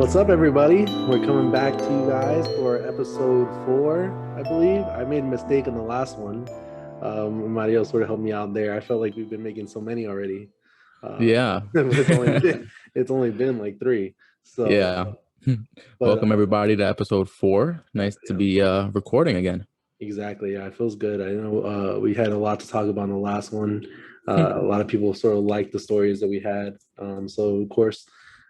What's up, everybody? We're coming back to you guys for episode 4, I believe. I made a mistake in the last one. Mariel sort of helped me out there. I felt like we've been making so many already. Yeah. It's only been like 3. So, Yeah. but Welcome everybody to episode 4. Nice to yeah, be recording again. exactly. Yeah, it feels good. I know we had a lot to talk about in the last one. A lot of people sort of liked the stories that we had. So, of course,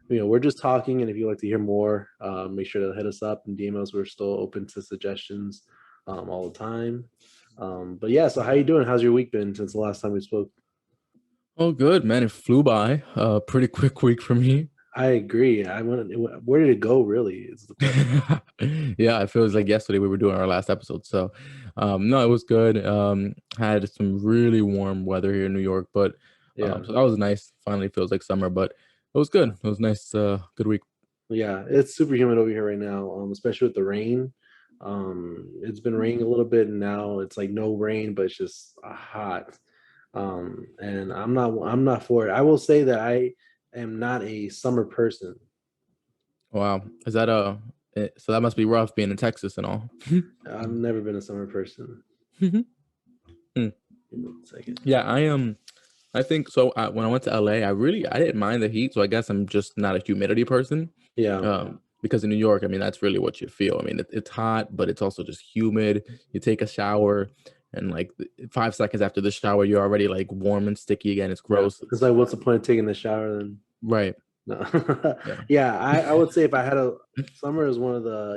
we're just talking, and if you'd like to hear more, make sure to hit us up and DM us. We're still open to suggestions all the time. But yeah, so how you doing? How's your week been since the last time we spoke? Oh, good, man. It flew by. Pretty quick week for me. I agree. Where did it go? Really, is the question. Yeah, it feels like yesterday we were doing our last episode. So, no, it was good. Had some really warm weather here in New York, but Yeah, so that was nice. Finally feels like summer, but it was good. It was nice. Good week. yeah. It's super humid over here right now, especially with the rain. It's been raining a little bit, and now it's like no rain, but it's just hot. And I'm not for it. I will say that I am not a summer person. Wow. Is that so that must be rough being in Texas and all. I've never been a summer person. Hmm. Give me 1 second. Yeah, I think so. When I went to LA, I didn't mind the heat. So I guess I'm just not a humidity person. Yeah, Because in New York, I mean, that's really what you feel. I mean, it's hot, but it's also just humid. You take a shower, and like 5 seconds after the shower, you're already like warm and sticky again. It's yeah. gross. It's like, what's the point of taking the shower then? Right. No. Yeah. Yeah, I would say if I had a summer is one of the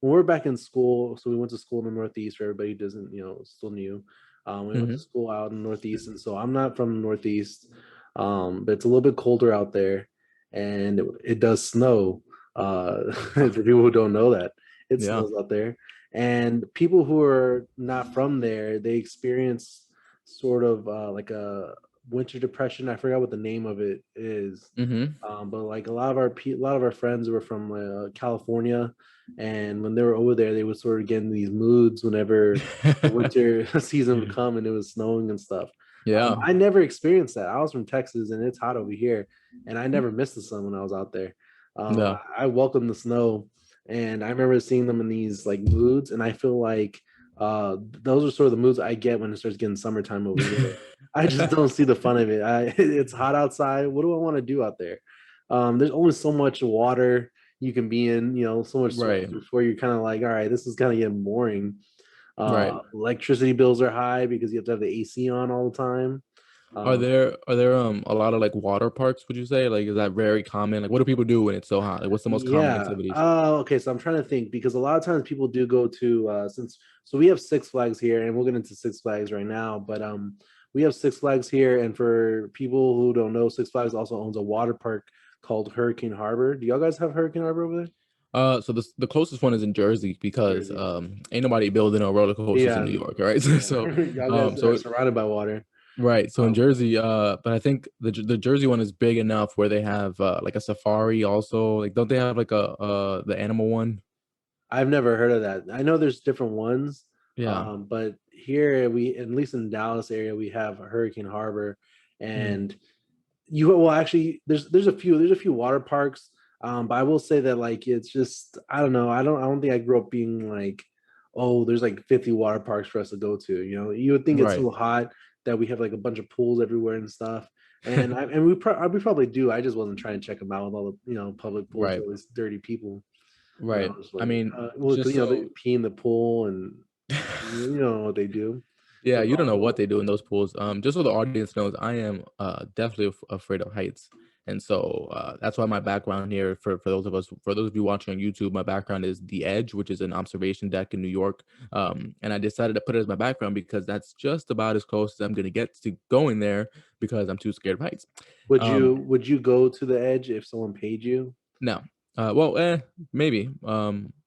when we're back in school, so we went to school in the Northeast for everybody who doesn't, still new. We went to Hmm. school out in the Northeast, and so I'm not from the Northeast, but it's a little bit colder out there, and it does snow. For people who don't know that, it Yeah. snows out there, and people who are not from there, they experience sort of like a winter depression. I forgot what the name of it is, Hmm. but like a lot of our friends were from California, and when they were over there, they would sort of get in these moods whenever the winter season would come and it was snowing and stuff. Yeah. I never experienced that. I was from Texas and it's hot over here, and I never missed the sun when I was out there. Yeah. I welcome the snow, and I remember seeing them in these like moods, and I feel like those are sort of the moods I get when it starts getting summertime over here. I just don't see the fun of it. It's hot outside. What do I want to do out there? There's only so much water you can be in, so much sweat Right. before you're kind of like, all right, this is kind of getting boring. Right. Electricity bills are high because you have to have the AC on all the time. Are Um, there a lot of like water parks, would you say? Like, is that very common? Like, what do people do when it's so hot? Like, what's the most common Yeah. activities? Okay. So I'm trying to think because a lot of times people do go to so we have Six Flags here, and we'll get into Six Flags right now. But we have Six Flags here, and for people who don't know, Six Flags also owns a water park called Hurricane Harbor. Do y'all guys have Hurricane Harbor over there? So the closest one is in Jersey because Jersey. ain't nobody building no roller coasters in Yeah. New York, right? Yeah. So Y'all guys are so surrounded by water. right, so in Um, Jersey, but I think the Jersey one is big enough where they have like a safari also. Like, don't they have like a the animal one? I've never heard of that. I know there's different ones, Yeah. but here we, at least in Dallas area, we have Hurricane Harbor, Mm. and well, actually, there's a few water parks, but I will say that like it's just I don't know. I don't think I grew up being like, oh, there's like 50 water parks for us to go to. You would think it's Right. so hot that we have like a bunch of pools everywhere and stuff. And we probably do. I just wasn't trying to check them out with all the public pools Right. for all these dirty people. Right. It's I like, mean, well, because just they so pee in the pool and you know what they do. yeah, But you don't know what they do in those pools. Just so the audience knows, I am definitely afraid of heights, and so that's why my background here for those of you watching on YouTube, my background is the Edge, which is an observation deck in New York. And I decided to put it as my background because that's just about as close as I'm gonna get to going there because I'm too scared of heights. would Um, you would you go to the edge if someone paid you? no, well, maybe.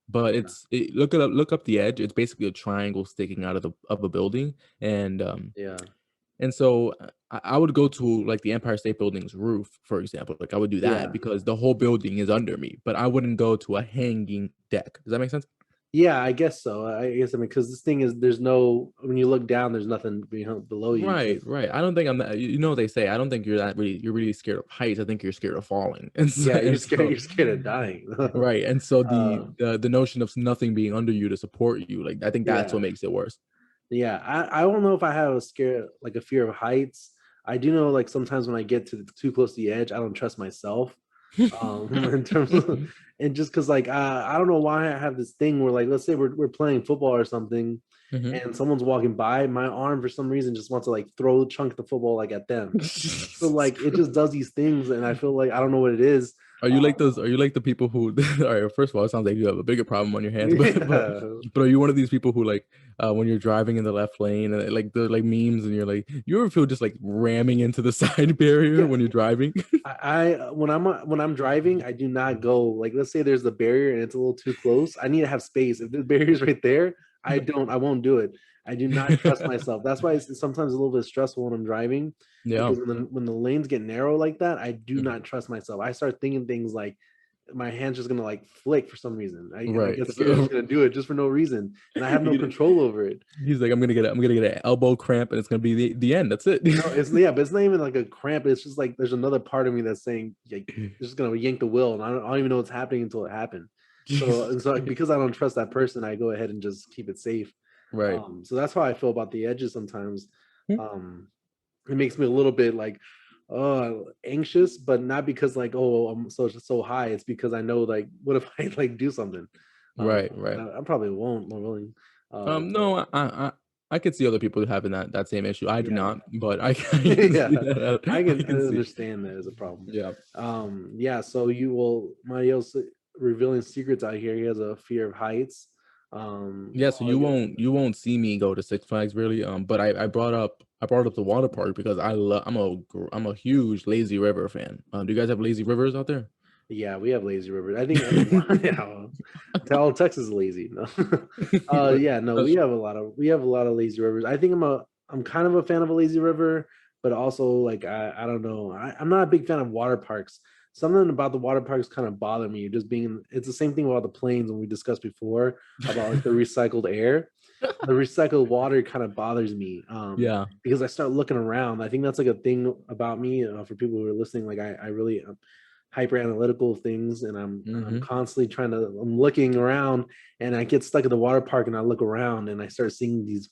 But look up the Edge. It's basically a triangle sticking out of the of a building, and Yeah. so I would go to like the Empire State Building's roof, for example. Like, I would do that Yeah. because the whole building is under me, but I wouldn't go to a hanging deck. Does that make sense? Yeah, I guess so. I guess I mean because this thing is there's no when you look down, there's nothing below you. Right, right. I don't think I'm that. You know what they say. I don't think you're that really. You're really scared of heights. I think you're scared of falling. And so, Yeah, you're and scared. so You're scared of dying. right. And so uh, the notion of nothing being under you to support you, like I think that's what yeah, makes it worse. yeah. I don't know if I have a scare like a fear of heights. I do know like sometimes when I get to too close to the edge, I don't trust myself. In terms of and just because like I don't know why I have this thing where like let's say we're playing football or something Mhm. and someone's walking by, my arm for some reason just wants to like throw chunk the football like at them. So like it just does these things and I feel like I don't know what it is. Are you like those? Um, Are you like the people who? All right. First of all, it sounds like you have a bigger problem on your hands. yeah. But are you one of these people who like when you're driving in the left lane and like the like memes and you're like you ever feel just like ramming into the side barrier Yeah. when you're driving? I when I'm driving, I do not go like let's say there's the barrier and it's a little too close. I need to have space. If the barrier's right there, I won't do it. I do not trust myself. That's why it's sometimes a little bit stressful when I'm driving Yeah. because when the lanes get narrow like that, I do Mhm. not trust myself. I start thinking things like my hand's just gonna like flick for some reason. I Right. get scared it's So gonna do it just for no reason, and I have no you know, control over it. he's like, I'm gonna get an elbow cramp and it's gonna be the end. That's it. No, it's yeah, but it's not even like a cramp. It's just like there's another part of me that's saying like it's just gonna yank the will, and I don't even know what's happening until it happened. So and so because I don't trust that person, I go ahead and just keep it safe. Right. So that's how I feel about the edges sometimes. Um, it makes me a little bit like anxious, but not because like oh I'm so high. It's because I know like what if I like do something? Right. And Right. I probably won't. Not really. But No, I could see other people having that same issue. I do yeah. not, but I can see Yeah, that. I I can see. understand that as a problem. Yeah. Yeah, so you will Mariel's revealing secrets out here. He has a fear of heights. Yeah, so Like, you won't see me go to Six Flags really. But I brought up the water park because I'm a huge Lazy River fan. Do you guys have lazy rivers out there? yeah, we have lazy rivers. I think yeah, well, all Texas is lazy. No, yeah, no, That's we have a lot of lazy rivers. I think I'm kind of a fan of a lazy river, but also like I don't know. I'm not a big fan of water parks. Something about the water parks kind of bother me. Just being, it's the same thing about the planes when we discussed before about like the recycled air. The recycled water kind of bothers me yeah. because I start looking around. I think that's like a thing about me for people who are listening. Like I really hyper analytical things, and I'm Hmm. constantly I'm looking around, and I get stuck at the water park, and I look around, and I start seeing these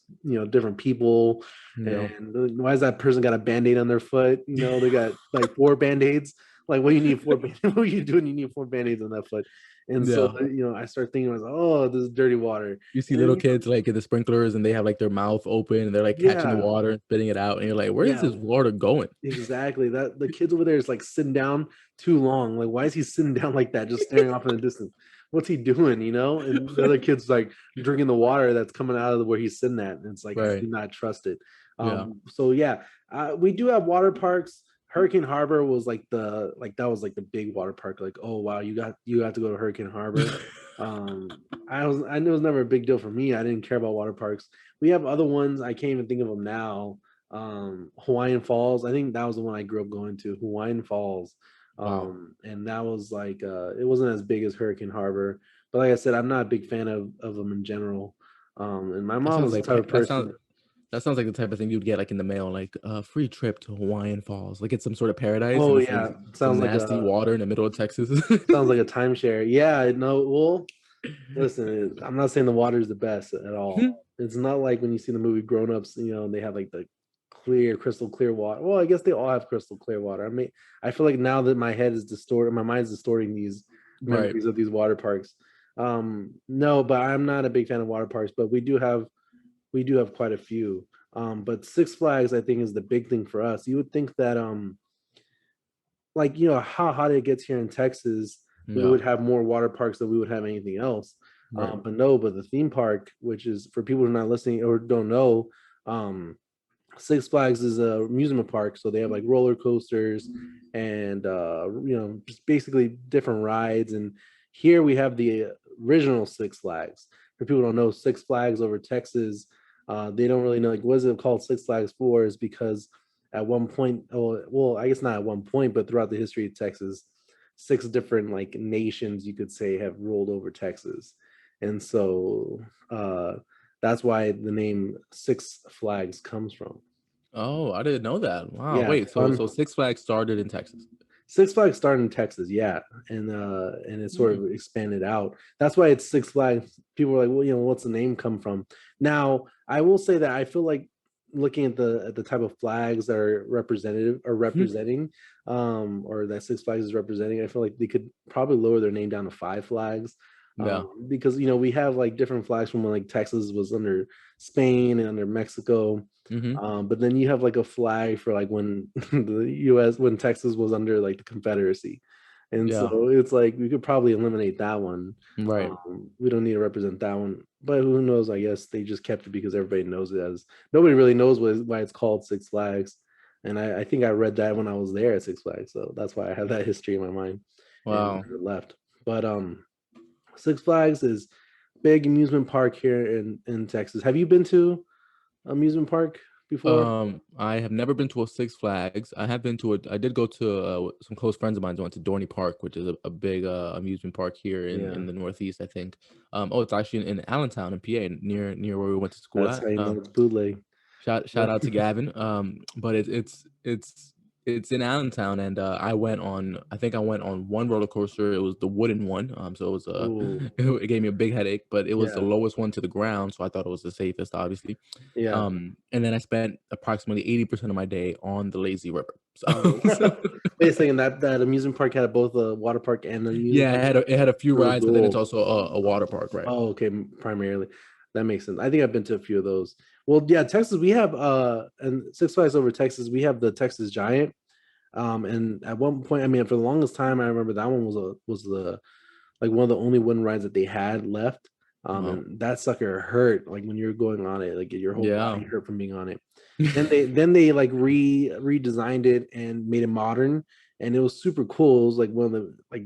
different people, Yeah. and why has that person got a band-aid on their foot? They got like four band-aids. Like, what do you need four? What are you doing? You need four band-aids on that foot. And so, Yeah. I start thinking, oh, this is dirty water. You see And then, little kids like in the sprinklers and they have like their mouth open and they're like catching the yeah, water and spitting it out and you're like, where is yeah, this water going? exactly. That the kids over there is like sitting down too long. Like, why is he sitting down like that, just staring off in the distance? What's he doing? And the other kid's like drinking the water that's coming out of where he's sitting at. And it's like I Right. do not trust it. Yeah. So yeah, we do have water parks. Hurricane Harbor was like that was like the big water park. Like, oh wow, you got to go to Hurricane Harbor. I knew it was never a big deal for me. I didn't care about water parks. We have other ones. I can't even think of them now. Hawaiian Falls. I think that was the one I grew up going to, Hawaiian Falls. Wow. And that was like it wasn't as big as Hurricane Harbor, but like I said, I'm not a big fan of them in general. And my That mom sounds was the like type of person. that sounds like the type of thing you'd get like in the mail, like a free trip to Hawaiian Falls. Like it's some sort of paradise Oh and it's like yeah, some nasty water in the middle of Texas. sounds like a timeshare. Yeah, no, well, listen, I'm not saying the water is the best at all. It's not like when you see the movie Grown Ups, and they have like the clear, crystal clear water. Well, I guess they all have crystal clear water. I mean, I feel like now that my head is distorted, my mind's distorting these Right. memories of these water parks. No, but I'm not a big fan of water parks, but we do have quite a few. But Six Flags, I think, is the big thing for us. You would think that like how hot it gets here in Texas, we Yeah. would have more water parks than we would have anything else. Right. But no, but the theme park, which is for people who are not listening or don't know, Six Flags is a amusement park, so they have like roller coasters and just basically different rides. And here we have the original Six Flags. For people who don't know, Six Flags over Texas, they don't really know like what is it called Six Flags for is because at one point, oh well, I guess not at one point, but throughout the history of Texas, six different like nations you could say have ruled over Texas. and so that's why the name Six Flags comes from. Oh, I didn't know that. Wow. Yeah, Wait, so fun. Six Flags started in Texas. Six Flags started in Texas, yeah, and it sort Hmm. of expanded out. That's why it's Six Flags. People were like, well, what's the name come from? Now, I will say that I feel like looking at the type of flags that are representative or representing, or that Six Flags is representing, I feel like they could probably lower their name down to Five Flags, Yeah. because we have like different flags from when like Texas was under Spain and under Mexico. Hmm. But then you have like a flag for like when the US, when Texas was under like the Confederacy. And Yeah. so it's like we could probably eliminate that one. Right. We don't need to represent that one. But who knows? I guess they just kept it because everybody knows it as nobody really knows why it's called Six Flags. And I think I read that when I was there at Six Flags. So that's why I have that history in my mind and Wow. never left. But Six Flags is big amusement park here in Texas. Have you been to amusement park before? I have never been to a Six Flags. I have been to I did go to some close friends of mine went to Dorney Park, which is a big amusement park here Yeah, in the Northeast, I think. Oh, it's actually in Allentown in PA, near where we went to school that's at. how you know it's bootleg. Shout out to Gavin. But it's in Allentown, and I think I went on one roller coaster. It was the wooden one. So it was Oh, it gave me a big headache, but it was the yeah, lowest one to the ground, so I thought it was the safest, obviously. yeah. And then I spent approximately 80% of my day on the lazy river. So, Oh, so wait a second. That amusement park had both a water park and an amusement yeah, park. it had a few Really rides, but then it's cool. also a water park, right? Oh, okay. Primarily, that makes sense. I think I've been to a few of those. Well, yeah, Texas. We have and Six Flags over Texas. We have the Texas Giant. And at one point, I mean, for the longest time, I remember that one was the like one of the only wooden rides that they had left. Wow. And that sucker hurt like when you're going on it, like your whole Yeah. body hurt from being on it. Then they like redesigned it and made it modern, and it was super cool. It was like one of the like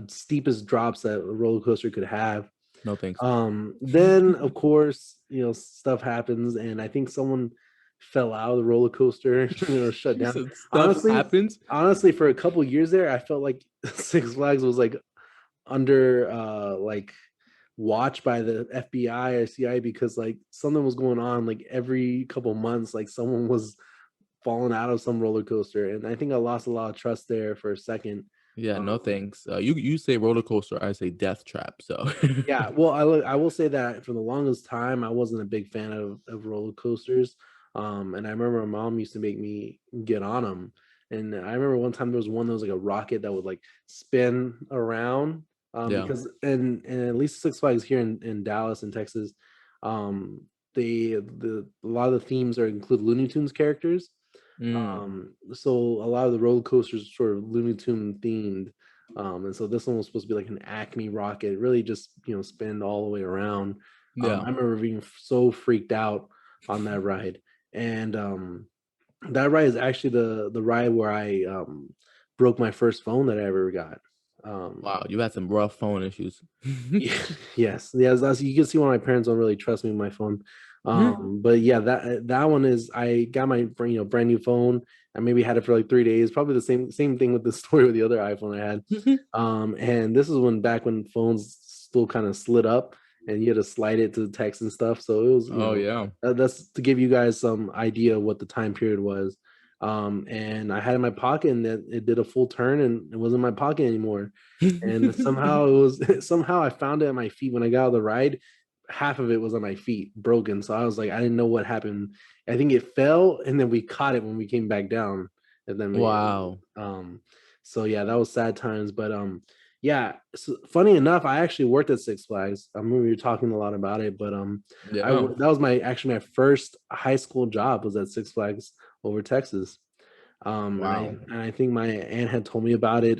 steepest drops that a roller coaster could have. No thanks. Then of course, stuff happens, and I think someone fell out of the roller coaster, shut You down. said stuff Honestly, happens. honestly, for a couple years there, I felt like Six Flags was like under like watch by the FBI or CIA because like something was going on like every couple months, like someone was falling out of some roller coaster, and I think I lost a lot of trust there for a second. Yeah, no Um, thanks. You say roller coaster, I say death trap. So yeah, well, I will say that for the longest time I wasn't a big fan of roller coasters. And I remember my mom used to make me get on them. And I remember one time there was one that was like a rocket that would like spin around. yeah. Because and at least Six Flags here in Dallas and Texas, the a lot of the themes are include Looney Tunes characters. Mm, So a lot of the roller coasters are sort of Looney Tune themed. And so this one was supposed to be like an Acme rocket, it really just spin all the way around. yeah. I remember being so freaked out on that ride, and that ride is actually the ride where I broke my first phone that I ever got. Um, Wow, you had some rough phone issues. yeah, yes. That's, you can see why my parents don't really trust me with my phone. But yeah, that one is I got my brand new phone. I maybe had it for like 3 days. Probably the same thing with the story with the other iPhone I had. And this is when back when phones still kind of slid up and you had to slide it to the text and stuff. So it was Oh yeah. that's to give you guys some idea of what the time period was. And I had it in my pocket and it did a full turn and it wasn't in my pocket anymore, and somehow it was somehow I found it at my feet when I got out of the ride. Half of it was on my feet, broken. So I was like, I didn't know what happened. I think it fell, and then we caught it when we came back down. And then Wow. so yeah, that was sad times. But yeah. So, funny enough, I actually worked at Six Flags. I remember you were talking a lot about it, but Yeah. that was my first high school job was at Six Flags over Texas. Wow. And I think my aunt had told me about it.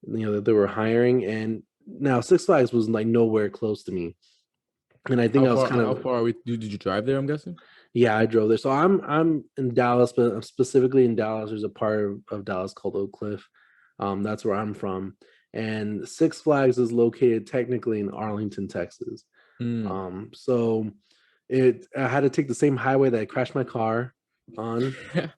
That they were hiring, and now Six Flags was like nowhere close to me, and I think I was kind How of far are we did you drive there, I'm guessing? yeah, I drove there. So I'm in Dallas, but specifically in Dallas, there's a part of Dallas called Oak Cliff. That's where I'm from, and Six Flags is located technically in Arlington, Texas. Mm. So I had to take the same highway that I crashed my car on. I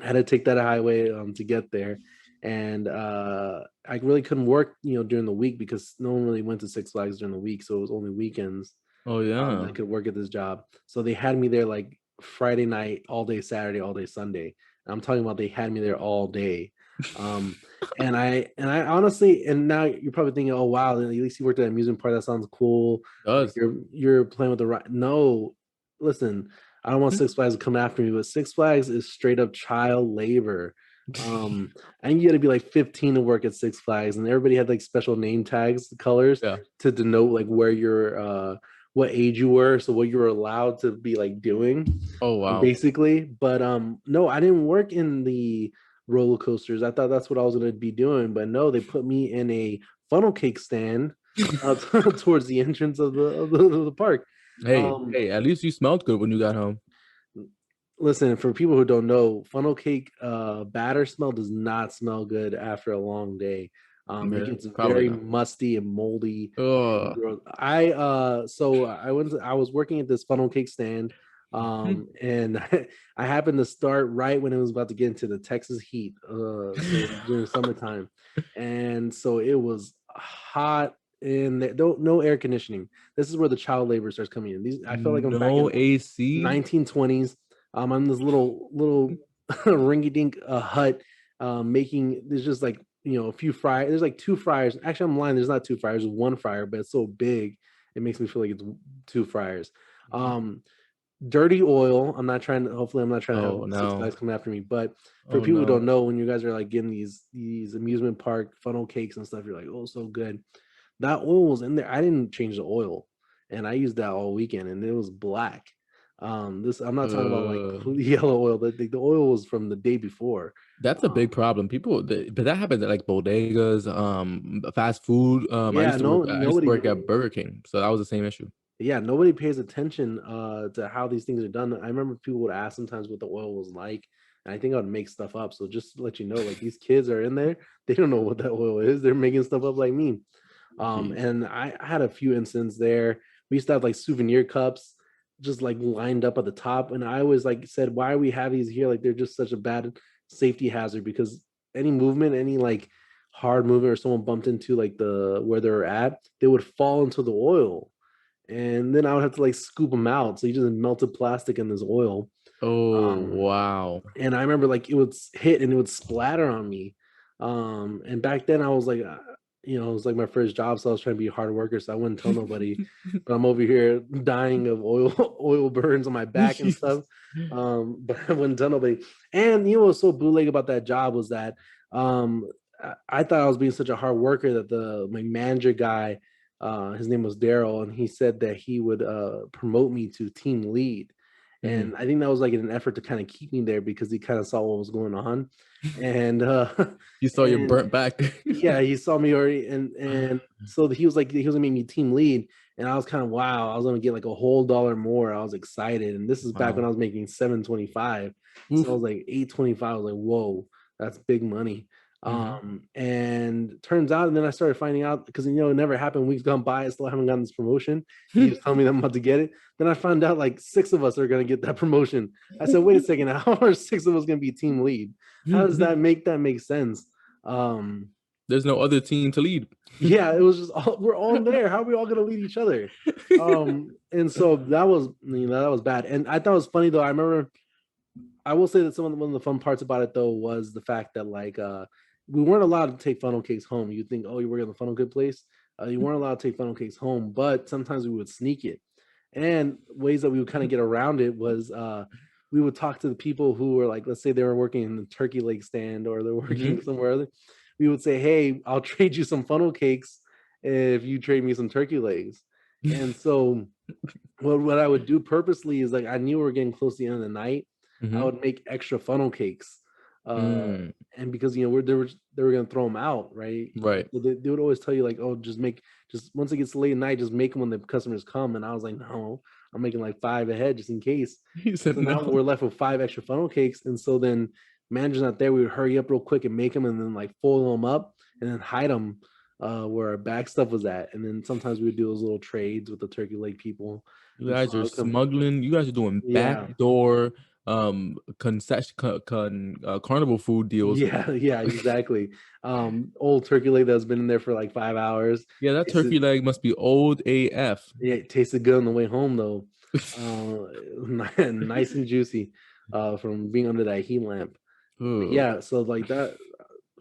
had to take that highway to get there. and I really couldn't work, during the week because no one really went to Six Flags during the week, so it was only weekends Oh that I yeah. could work at this job. So they had me there like Friday night, all day Saturday, all day Sunday. I'm talking about they had me there all day. Um, and I honestly, and now you're probably thinking, oh wow, at least you worked at an amusement park. That sounds cool. Like Does. you're playing with the right. No, listen, I don't want Six Flags to come after me, but Six Flags is straight up child labor. Um, and you got to be like 15 to work at Six Flags, and everybody had like special name tags, colors Yeah. to denote like where you're what age you were, so what you were allowed to be like doing, Oh wow. basically. But no, I didn't work in the roller coasters. I thought that's what I was gonna be doing, but no, they put me in a funnel cake stand towards the entrance of the park. Hey, Um, hey, at least you smelled good when you got home. Listen, for people who don't know, funnel cake batter smell does not smell good after a long day. It Yeah, gets probably very not. musty and moldy and Oh. gross. I was working at this funnel cake stand, and I happened to start right when it was about to get into the Texas heat, so during summertime, and so it was hot and no air conditioning. This is where the child labor starts coming in. I feel like I'm back No in AC? 1920s. I'm in this little ringy dink hut, making there's just like a few fryers. There's like two fryers. Actually, I'm lying. There's not two fryers. There's one fryer, but it's so big it makes me feel like it's two fryers. Mhm. Um, Dirty oil. I'm not trying to. Hopefully, I'm not trying to have Oh Six no. Flags come after me. But for Oh people who don't no. know, when you guys are like getting these amusement park funnel cakes and stuff, you're like, oh, so good. That oil was in there. I didn't change the oil, and I used that all weekend, and it was black. This I'm not talking about like Uh, yellow oil. The oil was from the day before. that's a big problem. But that happens at like bodegas, fast food. I Yeah, used to work. no, I used to nobody. work at Burger King, so that was the same issue. Yeah, nobody pays attention to how these things are done. I remember people would ask sometimes what the oil was like, and I think I would make stuff up. So just to let you know, like these kids are in there, they don't know what that oil is. They're making stuff up like me. Jeez. And I had a few incidents there. We used to have like souvenir cups just like lined up at the top. And I always like said, why we have these here? Like they're just such a bad safety hazard because any movement, any like hard movement or someone bumped into like the where they're at, they would fall into the oil. And then I would have to like scoop them out. So you just melted plastic in this oil. Oh Um, wow. and I remember like it would hit and it would splatter on me. And back then I was like, it was like my first job, so I was trying to be a hard worker, so I wouldn't tell nobody. But I'm over here dying of oil burns on my back and stuff. But I wouldn't tell nobody. And what was so bootleg about that job was that I thought I was being such a hard worker that my manager guy, his name was Daryl, and he said that he would promote me to team lead. Mhm. And I think that was like in an effort to kind of keep me there because he kind of saw what was going on. And You saw your and burnt back. yeah, he saw me already, and so he was gonna make me team lead, and I was kind of wow, I was gonna get like a whole dollar more. I was excited, and this is back when Wow. I was making 725, so I Oof. was like 825. I was like, whoa, that's big money. Mhm. And turns out, and then I started finding out because it never happened. Weeks gone by, I still haven't gotten this promotion. He was telling me that I'm about to get it. Then I found out like six of us are gonna get that promotion. I said, wait a second, how are six of us gonna be team lead? How does that make sense? Um, There's no other team to lead. yeah, it was just we're all there. How are we all gonna lead each other? And so that was bad. And I thought it was funny though. I remember I will say that one of the fun parts about it though was the fact that like we weren't allowed to take funnel cakes home. You think, oh, you work at the funnel cake place, you weren't allowed to take funnel cakes home, but sometimes we would sneak it. And ways that we would kind of get around it was we would talk to the people who were like, let's say they were working in the turkey leg stand or they're working Mhm. somewhere other. We would say, hey, I'll trade you some funnel cakes if you trade me some turkey legs. And so what I would do purposely is like I knew we were getting close to the end of the night. I Mhm. would make extra funnel cakes, uh, Mm. and because they were gonna throw them out, right? Right. So they would always tell you like, oh, just once it gets late at night, just make them when the customers come. And I was like, no, I'm making like five ahead just in case. He And said so now no. we're left with five extra funnel cakes, and so then manager's not there. We would hurry up real quick and make them, and then like fold them up and then hide them where our back stuff was at. And then sometimes we would do those little trades with the turkey leg people. You And so guys I are would come, smuggling. You guys are doing yeah, backdoor. concession carnival food deals. Yeah, yeah, exactly. Old turkey leg that's been in there for like 5 hours. Yeah, that Tasted, turkey leg must be old AF. yeah, it tasted good on the way home though. Nice and juicy, from being under that heat lamp. But Ugh. yeah, so like that,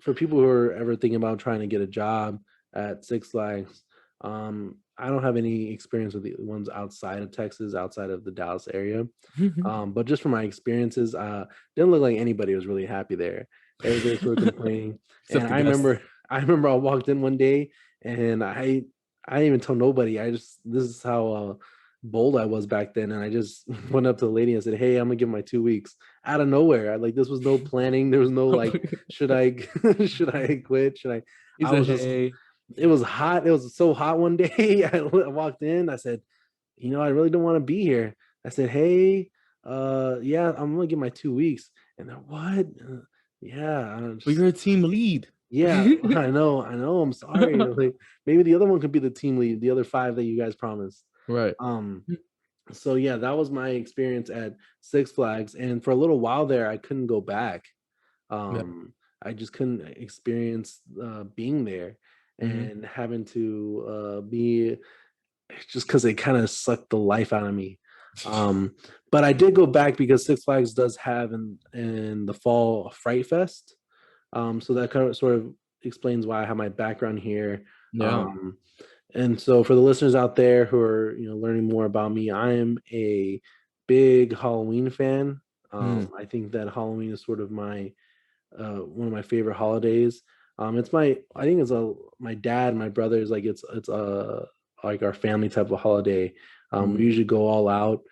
for people who are ever thinking about trying to get a job at Six Flags, I don't have any experience with the ones outside of Texas, outside of the Dallas area. But just from my experiences, didn't look like anybody was really happy there. Everybody's sort of complaining. Except And the guests. I remember I walked in one day and I didn't even tell nobody. This is how bold I was back then. And I just went up to the lady and said, "Hey, I'm gonna give my 2 weeks," out of nowhere. Like this was no planning. There was no like, should I should I quit? Should I? He I said, was just, "Hey." it was hot. It was so hot one day. I walked in. I said, I really don't want to be here. I said, "Hey, yeah, I'm gonna get my 2 weeks." And they're, "What?" Yeah, I'm But just, you're a team lead. yeah, I know. I'm sorry. Like maybe the other one could be the team lead, the other five that you guys promised. Right. Um, so yeah, that was my experience at Six Flags, and for a little while there, I couldn't go back. Yeah. um I just couldn't experience being there Mhm. and having to be, just because it kind of sucked the life out of me. But I did go back because Six Flags does have in the fall a Fright Fest. So that kind of sort of explains why I have my background here. Yeah. um and so for the listeners out there who are, learning more about me, I am a big Halloween fan. Mm. I think that Halloween is sort of my one of my favorite holidays. It's my I think it's a my dad, my brothers, like it's like our family type of holiday. We Mhm. usually go all out.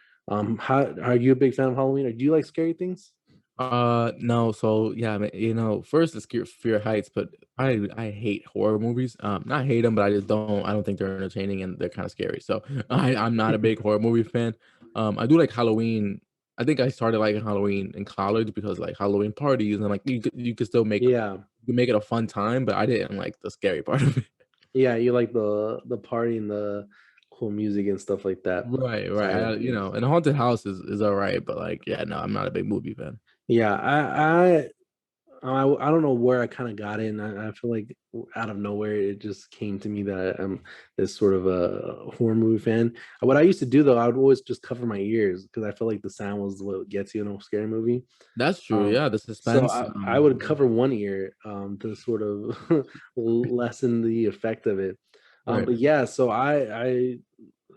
How are you a big fan of Halloween, or do you like scary things? No, so yeah, I mean, first it's Fear Heights, but I hate horror movies. Not hate them, but I don't think they're entertaining and they're kind of scary. So I'm not a big horror movie fan. I do like Halloween. I think I started liking Halloween in college because like Halloween parties and like you could still Yeah, make it a fun time, but I didn't like the scary part of it. yeah, you like the party and the cool music and stuff like that. Right, right. Side of You things. know, and Haunted House is all right, but like, yeah, no, I'm not a big movie fan. Yeah, I don't know where I kind of got in. I feel like out of nowhere it just came to me that I'm this sort of a horror movie fan. What I used to do though, I would always just cover my ears because I felt like the sound was what gets you in a scary movie. That's true. Um, Yeah, the so suspense. I would cover one ear to sort of lessen the effect of it. Right. But yeah, so I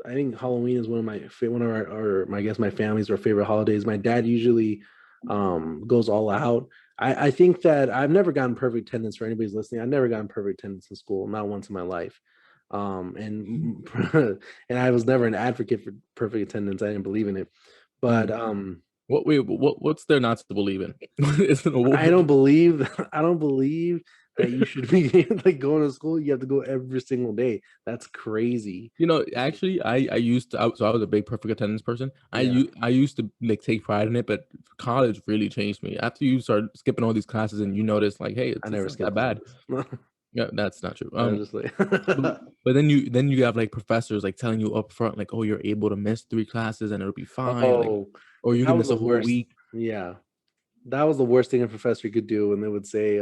think Halloween is one of one of or my, I guess my family's or favorite holidays. My dad usually goes all out. I think that I've never gotten perfect attendance, for anybody's listening. I've never gotten perfect attendance in school, not once in my life. And and I was never an advocate for perfect attendance. I didn't believe in it. But Mm. What's there not to believe in? It's an I award. don't believe I don't believe that you should be like going to school. You have to go every single day. That's crazy. Actually, I used to. So I was a big perfect attendance person. Yeah, I used to like take pride in it, but college really changed me. After you start skipping all these classes and you notice like, hey, I it's never not that skipped bad. classes. Yeah, that's not true. I was just like, But, but then you have like professors like telling you up front like, oh, you're able to miss 3 classes and it'll be fine. Like, oh, or you that can was miss the a whole worst. week. Yeah, that was the worst thing a professor could do when they would say,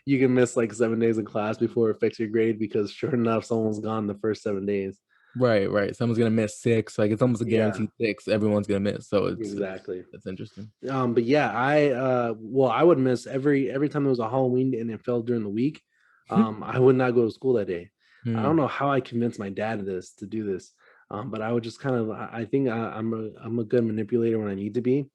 you can miss like 7 days of class before it affects your grade, because sure enough, someone's gone the first 7 days. Right, right. Someone's gonna miss 6. Like it's almost a Yeah, guaranteed 6. Everyone's gonna miss. So it's exactly. that's interesting. But yeah, I would miss every time there was a Halloween and it fell during the week. I would not go to school that day. I don't Hmm. know how I convinced my dad to do this. But I would just kind of, I think I'm a good manipulator when I need to be,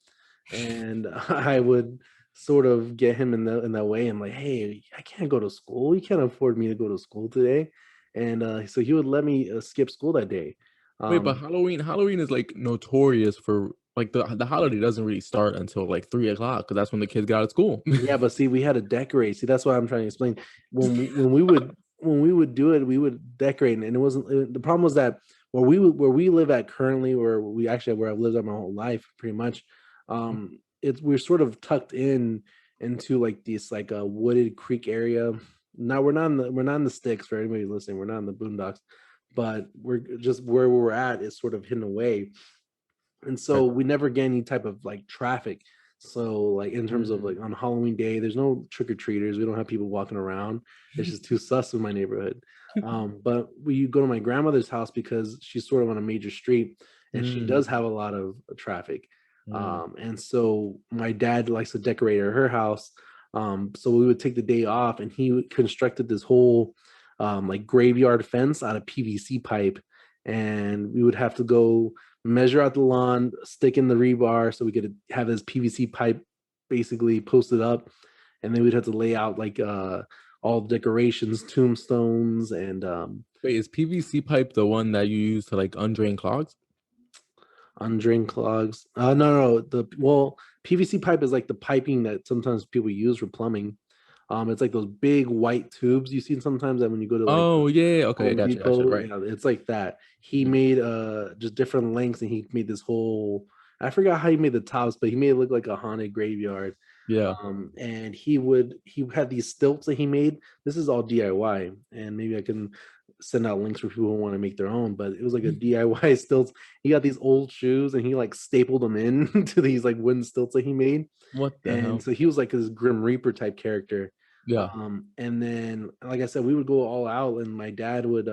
and I would sort of get him in that way. I'm like, "Hey, I can't go to school. You can't afford me to go to school today," and so he would let me skip school that day. Wait, but Um, Halloween is like notorious for like the holiday doesn't really start until like 3 o'clock because that's when the kids got out of school. Yeah, but see, we had to decorate. See, that's what I'm trying to explain. When we would do it, we would decorate, and it wasn't the problem was that where we live at currently, or we actually where I've lived at my whole life, pretty much. It's we're sort of tucked into like this like a wooded creek area. Now we're not in the sticks, for anybody listening. We're not in the boondocks, but we're just where we're at is sort of hidden away. and Right. so we never get any type of like traffic. So like in terms of Mm. like on Halloween day, there's no trick-or-treaters. We don't have people walking around. It's just too sus in my neighborhood. But we go to my grandmother's house because she's sort of on a major street and she Mm, does have a lot of traffic. mm. And so my dad likes to decorate her house. So we would take the day off and he constructed this whole like graveyard fence out of PVC pipe, and we would have to go measure out the lawn, stick in the rebar so we could have this PVC pipe basically posted up, and then we'd have to lay out like all the decorations, tombstones, and Wait, is PVC pipe the one that you use to like undrain clogs? undrained clogs. No, the well, PVC pipe is like the piping that sometimes people use for plumbing. It's like those big white tubes you see sometimes that when you go to like Oh yeah, yeah, okay, Home gotcha, Depot. right. Yeah, it's like that. He Mm, made just different lengths and he made this whole, I forgot how he made the tops, but he made it look like a haunted graveyard. yeah. And he had these stilts that he made. This is all DIY, and maybe I can send out links for people who want to make their own. But it was like a DIY stilts. He got these old shoes and he like stapled them in to these like wooden stilts that he made. What the And hell? so he was like this Grim Reaper type character. Yeah. And then, like I said, we would go all out, and my dad would.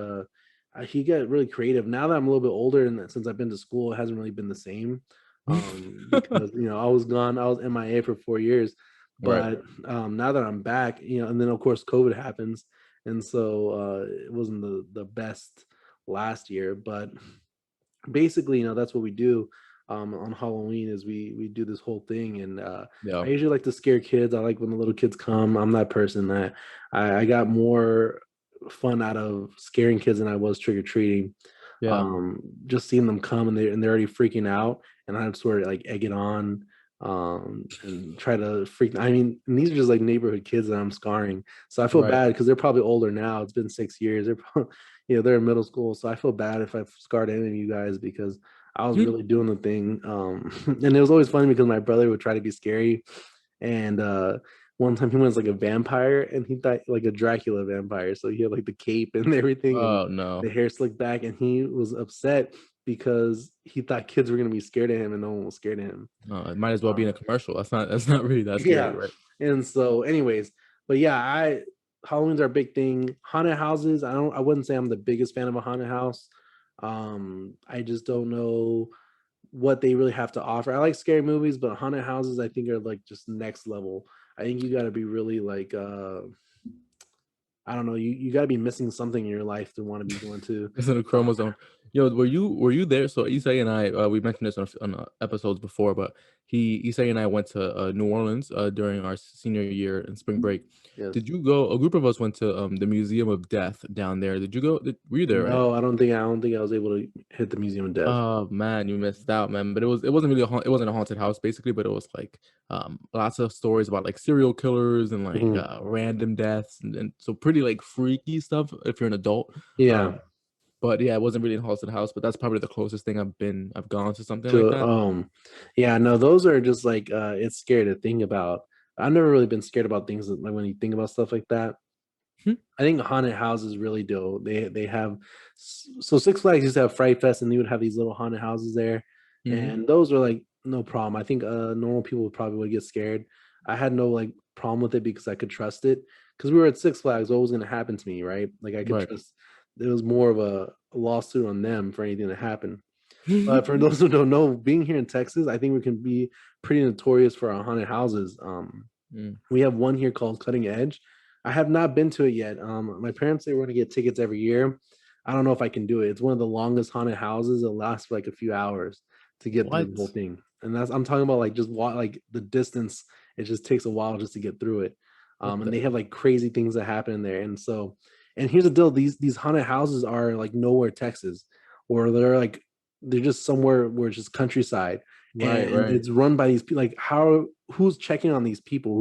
He got really creative. Now that I'm a little bit older, and since I've been to school, it hasn't really been the same. Because I was gone. I was MIA for 4 years, Right. but now that I'm back, and then of course COVID happens, and so it wasn't the best last year, but basically, that's what we do on Halloween is we do this whole thing, and I Yeah. usually like to scare kids. I like when the little kids come. I'm that person that I got more fun out of scaring kids than I was trick or treating. Yeah. Just seeing them come and they're already freaking out, and I sort of like egg it on, and try to freak. I mean, and these are just like neighborhood kids that I'm scarring, so I feel Right. bad because they're probably older now. It's been 6 years. They're probably, they're in middle school, so I feel bad if I've scarred any of you guys because I was really doing the thing. And it was always funny because my brother would try to be scary, and one time he was like a vampire, and he thought like a Dracula vampire, so he had like the cape and everything, and Oh no. the hair slicked back, and he was upset because he thought kids were gonna be scared of him, and no one was scared of him. It might as well be in Um, a commercial. That's not really that scary, yeah, right? and so, anyways, but yeah, Halloween's our big thing. Haunted houses, I wouldn't say I'm the biggest fan of a haunted house. I just don't know what they really have to offer. I like scary movies, but haunted houses I think are like just next level. I think you got to be really like I don't know, you got to be missing something in your life to want to be going to. It's in a Uh, chromosome. Yo, were you there? So Isai and I, we mentioned this on episodes before, but Isai and I went to New Orleans during our senior year in spring break. yes. Did you go? A group of us went to the Museum of Death down there. Did you go? Were you there? Right? No, I don't think I was able to hit the Museum of Death. Oh man, you missed out, man. But it wasn't really it wasn't a haunted house basically, but it was like lots of stories about like serial killers and like Mhm. random deaths and so pretty like freaky stuff if you're an adult. Yeah. Um but yeah, it wasn't really a haunted house, but that's probably the closest thing I've gone to something like To that. yeah, no, those are just like it's scary to think about. I've never really been scared about things like when you think about stuff like that. Hmm. I think haunted houses really do. They have so Six Flags used to have Fright Fest, and they would have these little haunted houses there, Mm-hmm. and those were like no problem. I think normal people would probably would get scared. I had no like problem with it because I could trust it because we were at Six Flags. What was going to happen to me, right? Like I could Right. trust. There was more of a lawsuit on them for anything to happen. But for those who don't know, being here in Texas, I think we can be pretty notorious for our haunted houses. Mm. We have one here called Cutting Edge. I have not been to it yet. My parents say we're gonna get tickets every year. I don't know if I can do it. It's one of the longest haunted houses. It lasts for like a few hours to get through What? the whole thing, and that's I'm talking about like just like the distance. It just takes a while just to get through it. What And the they have like crazy things that happen in there, and so, and here's the deal: these haunted houses are like nowhere Texas, or they're just somewhere where it's just countryside, right, and right. it's run by these people. Like who's checking on these people?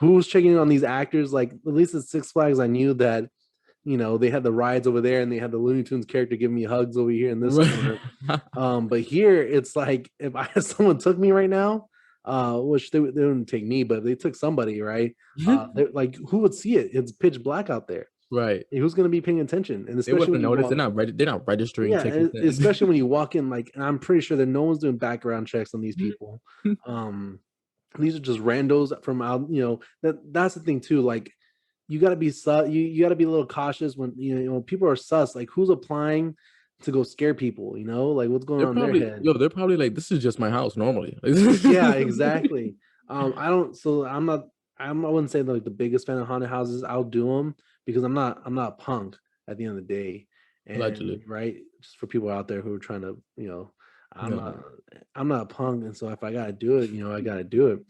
Who's checking on these actors? Like at least at Six Flags, I knew that they had the rides over there and they had the Looney Tunes character giving me hugs over here in this Right. corner. But here it's like if someone took me right now, which they wouldn't take me, but if they took somebody, right? They're like, who would see it? It's pitch black out there. Right. Who's going to be paying attention? And They especially wouldn't when you notice. walk, They're not registering yeah, tickets in. especially when you walk in, like, and I'm pretty sure that no one's doing background checks on these people. Um, these are just randos from out, that's the thing too. Like, you got to be you got to be a little cautious when people are sus. Like, who's applying to go scare people? Like, what's going on in their head? They're probably like, this is just my house normally. Yeah, exactly. I don't. So I'm not. I wouldn't say like the biggest fan of haunted houses. I'll do them because I'm not a punk at the end of the day. And Allegedly. right, just for people out there who are trying to, I'm No. not I'm not a punk, and so if I gotta do it, I gotta do it.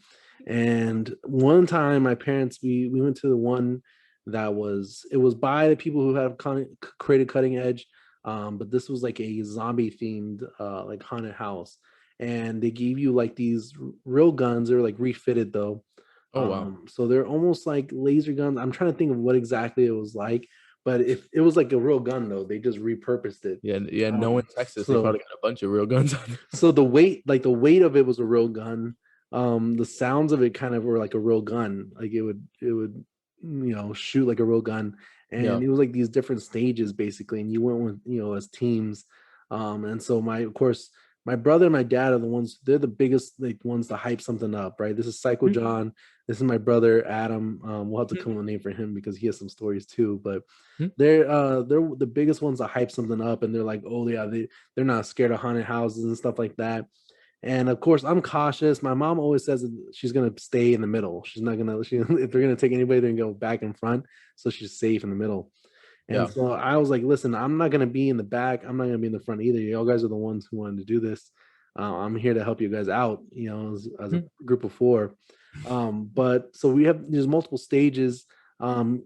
And one time, my parents, we went to the one that it was by the people who have created Cutting Edge, but this was like a zombie themed like haunted house, and they gave you like these real guns. They're like refitted though. Oh wow. So they're almost like laser guns. I'm trying to think of what exactly it was like, but if it was like a real gun though, they just repurposed it. Yeah, yeah. No, in Texas, they So probably got a bunch of real guns on it. so the weight of it was a real gun. The sounds of it kind of were like a real gun. Like it would shoot like a real gun. Yeah. And it was like these different stages basically, and you went with as teams. And so of course my brother and my dad are the ones, they're the biggest like ones to hype something up, right? This is Psycho John. This is my brother Adam. We'll have to come up with a name for him because he has some stories too. But they're the biggest ones to hype something up, and they're like, oh yeah, they're not scared of haunted houses and stuff like that. And of course, I'm cautious. My mom always says that she's gonna stay in the middle. She's not gonna. If they're gonna take anybody, they're gonna go back in front, so she's safe in the middle. And Yeah. so I was like, listen, I'm not gonna be in the back. I'm not gonna be in the front either. Y'all guys are the ones who wanted to do this. I'm here to help you guys out. As a group of four. But so there's multiple stages.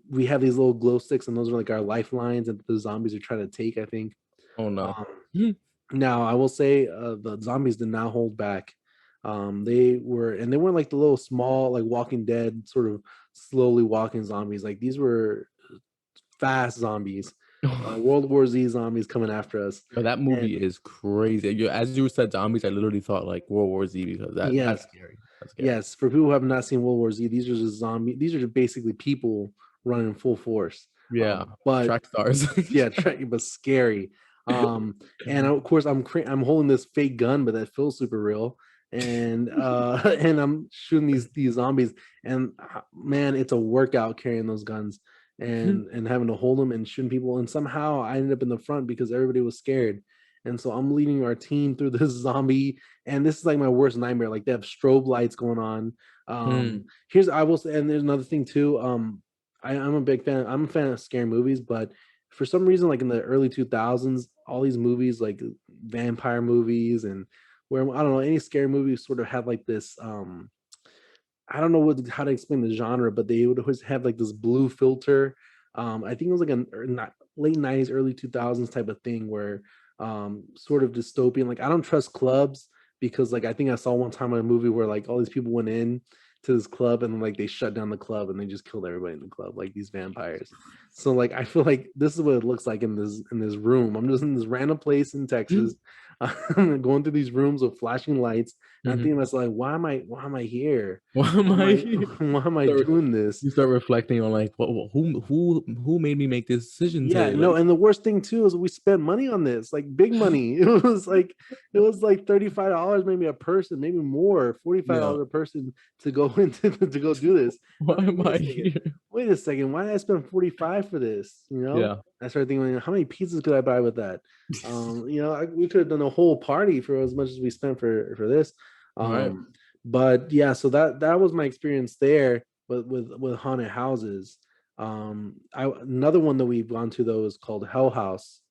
We have these little glow sticks, and those are like our lifelines that the zombies are trying to take, I think. Oh no. Now I will say the zombies did not hold back. They weren't like the little small, like Walking Dead sort of slowly walking zombies. Like, these were fast zombies, World War Z zombies coming after us. Yo, that movie is crazy. As you said zombies, I literally thought like World War Z because that's Yes, scary. That's scary. yes. For people who have not seen World War Z, these are just these are just basically people running full force. Yeah. But Track stars. yeah, but scary. And of course, I'm holding this fake gun, but that feels super real. And and I'm shooting these zombies, and man, it's a workout carrying those guns and having to hold them and shooting people. And somehow I ended up in the front because everybody was scared. And so I'm leading our team through this zombie, and this is like my worst nightmare. Like, they have strobe lights going on. I will say, and there's another thing too. I'm a big fan. I'm a fan of scary movies, but for some reason, like in the early 2000s, all these movies, like vampire movies, and where I don't know, any scary movies sort of have like this. I don't know how to explain the genre, but they would always have like this blue filter. I think it was like not late 90s, early 2000s type of thing where sort of dystopian. Like, I don't trust clubs because, like, I think I saw one time in a movie where like all these people went in to this club, and then like they shut down the club and they just killed everybody in the club, like these vampires. So like I feel like this is what it looks like in this room. I'm just in this random place in Texas, going through these rooms with flashing lights, and I'm thinking to myself, like, why am I here? Why am I Why am I doing this? You start reflecting on like, who made me make this decision Yeah, today? no, Like, and the worst thing too is we spent money on this, like big money. It was like $35 maybe a person, maybe more, $45 yeah, a person to go to go do this. why I'm like, am I here? wait a second, why did I spend 45 for this? Yeah, I started thinking, how many pizzas could I buy with that? We could have done a whole party for as much as we spent for this. right. But yeah, so that was my experience there, but with haunted houses. Another one that we've gone to though is called Hell House.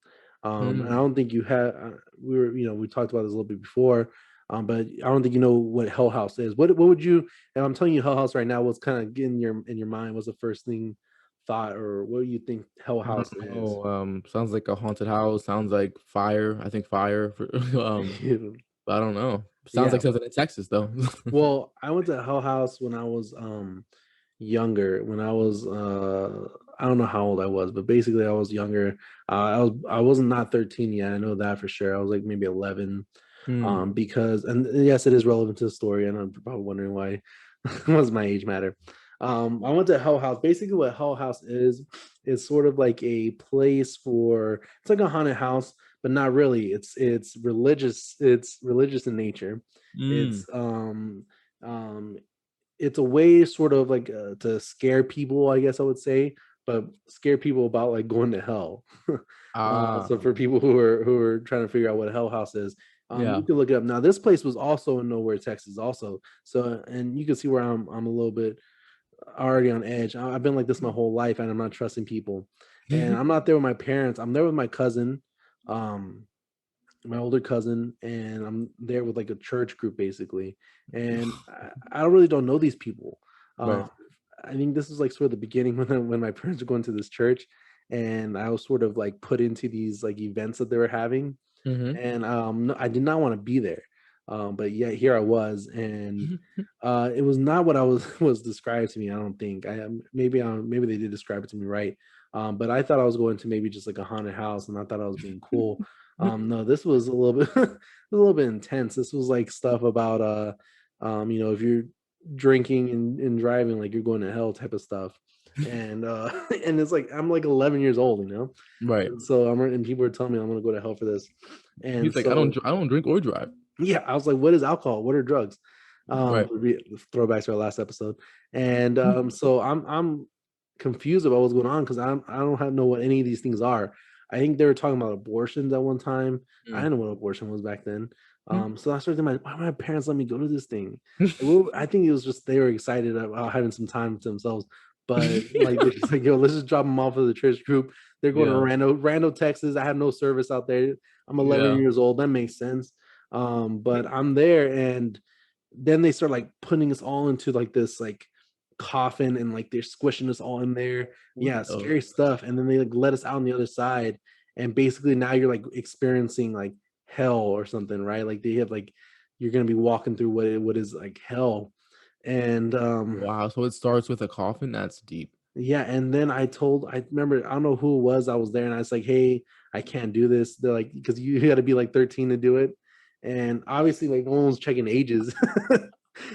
And I don't think you had. We talked about this a little bit before, but I don't think you know what Hell House is. What would you? And I'm telling you, Hell House right now. What's kind of in your mind? What's the first thing thought, or what do you think Hell I House don't is? know. Sounds like a haunted house. Sounds like fire. I think fire. But I don't know. Sounds Yeah. like something in Texas though. Well, I went to Hell House when I was younger. When I was I don't know how old I was, but basically I was younger. I wasn't not 13 yet. I know that for sure. I was like maybe 11. Hmm. Because, and yes, it is relevant to the story, and I'm probably wondering why was my age matter. I went to Hell House. Basically, what Hell House is sort of like a place for, it's like a haunted house, but not really. It's religious. It's religious in nature. Mm. It's um it's a way sort of like to scare people, I guess I would say, but scare people about like going to hell. Ah, So for people who are trying to figure out what Hell House is, yeah. you can look it up. Now, this place was also in Nowhere, Texas, also. So, and you can see where I'm a little bit already on edge. I've been like this my whole life, and I'm not trusting people. And I'm not there with my parents. I'm there with my cousin. Um, my older cousin, and I'm there with like a church group basically. And I really don't know these people. Right. Um, I think this is like sort of the beginning when my parents were going to this church, and I was sort of like put into these like events that they were having, Mhm. and no, I did not want to be there. But yet here I was, and it was not what I was was described to me. I don't think. Maybe they did describe it to me right. But I thought I was going to maybe just like a haunted house, and I thought I was being cool. No, this was a little bit a little bit intense. This was like stuff about if you're drinking and driving, like you're going to hell type of stuff. And and it's like I'm like 11 years old, Right. and so and people are telling me I'm gonna go to hell for this. And He's like, so I don't drink or drive." yeah, I was like, what is alcohol? What are drugs? Right. Throwback to our last episode. And so I'm confused about what's going on because I don't know what any of these things are. I think they were talking about abortions at one time. I Mm. didn't know what abortion was back then. Mm. So I started thinking, why my parents let me go to this thing? I think it was just they were excited about having some time to themselves. But like they're just like, yo, let's just drop them off of the church group. They're going to Yeah. Rando, Texas. I have no service out there. I'm 11 Yeah. years old. That makes sense. But I'm there, and then they start like putting us all into like this like coffin, and like they're squishing us all in there. What Yeah, the scary stuff. And then they like let us out on the other side, and basically now you're like experiencing like hell or something, right? Like they have like you're gonna be walking through what is like hell. And Wow, so it starts with a coffin? That's deep. yeah, and then I remember, I don't know who it was, I was there, and I was like, hey, I can't do this. They're like, because you got to be like 13 to do it. And obviously, like, no one was checking ages.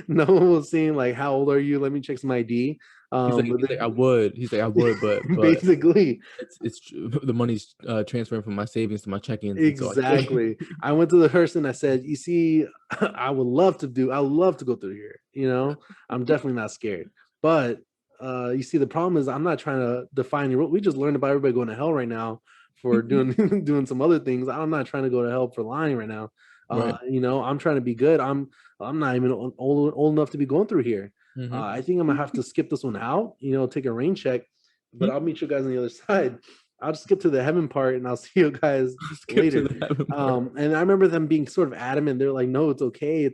No one was seeing, like, how old are you? Let me check some ID. But He's like, "I would." He's like, "I would, but basically, the money's, transferring from my savings to my check-ins, and so I can't." exactly. I went to the person. I said, "You see, I would love to go through here. I'm definitely not scared. But you see, the problem is I'm not trying to define your rule. We just learned about everybody going to hell right now for doing doing some other things. I'm not trying to go to hell for lying right now. Right. I'm trying to be good. I'm not even old enough to be going through here. Mhm. I think I'm gonna have to skip this one out. Take a rain check, but I'll meet you guys on the other side. I'll just skip to the heaven part, and I'll see you guys Skip to later. the heaven part. And I remember them being sort of adamant. They're like, "No, it's okay.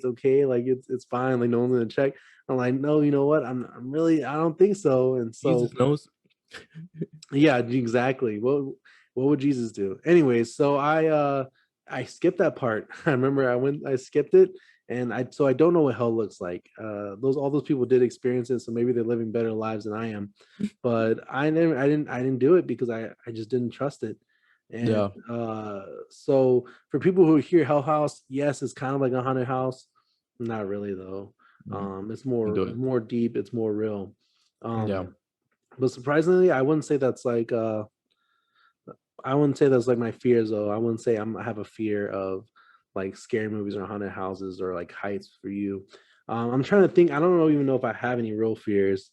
Like it's fine. Like no one's gonna check." I'm like, "No, you know what? I'm really, I don't think so." And Jesus so knows. yeah, exactly. What would Jesus do? Anyways, so I skipped that part. I skipped it, and I don't know what hell looks like. All those people did experience it, so maybe they're living better lives than I am. But I didn't do it because I just didn't trust it. And Yeah. so for people who hear Hell House, yes, it's kind of like a haunted house. Not really though. Mhm. It's Do more it. more deep. It's more real. Yeah. But surprisingly, I wouldn't say that's like my fears though. I wouldn't say I have a fear of like scary movies or haunted houses or like heights for you. I'm trying to think. I don't know even know if I have any real fears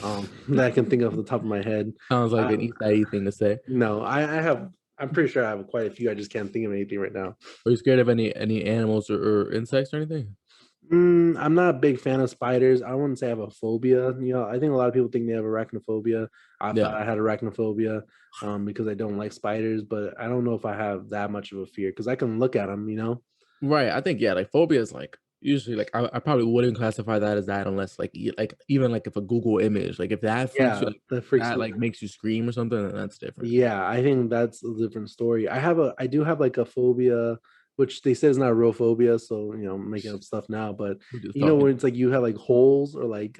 that I can think of off the top of my head. Sounds like I, an Esai thing to say. no, I have. I'm pretty sure I have quite a few. I just can't think of anything right now. Are you scared of any animals or insects or anything? I'm not a big fan of spiders. I wouldn't say I have a phobia. I think a lot of people think they have arachnophobia. I thought Yeah. I had arachnophobia because I don't like spiders, but I don't know if I have that much of a fear because I can look at them. Right, I think, yeah, like, phobia is, like, usually, like, I probably wouldn't classify that as that unless, like, even, like, if a Google image, like, if that freaks you, Yeah, like, that freaks that, me. like, makes you scream or something, then that's different. Yeah, I think that's a different story. I do have like a phobia, which they say is not a real phobia, so I'm making up stuff now. But We're just talking. when it's like you have like holes or like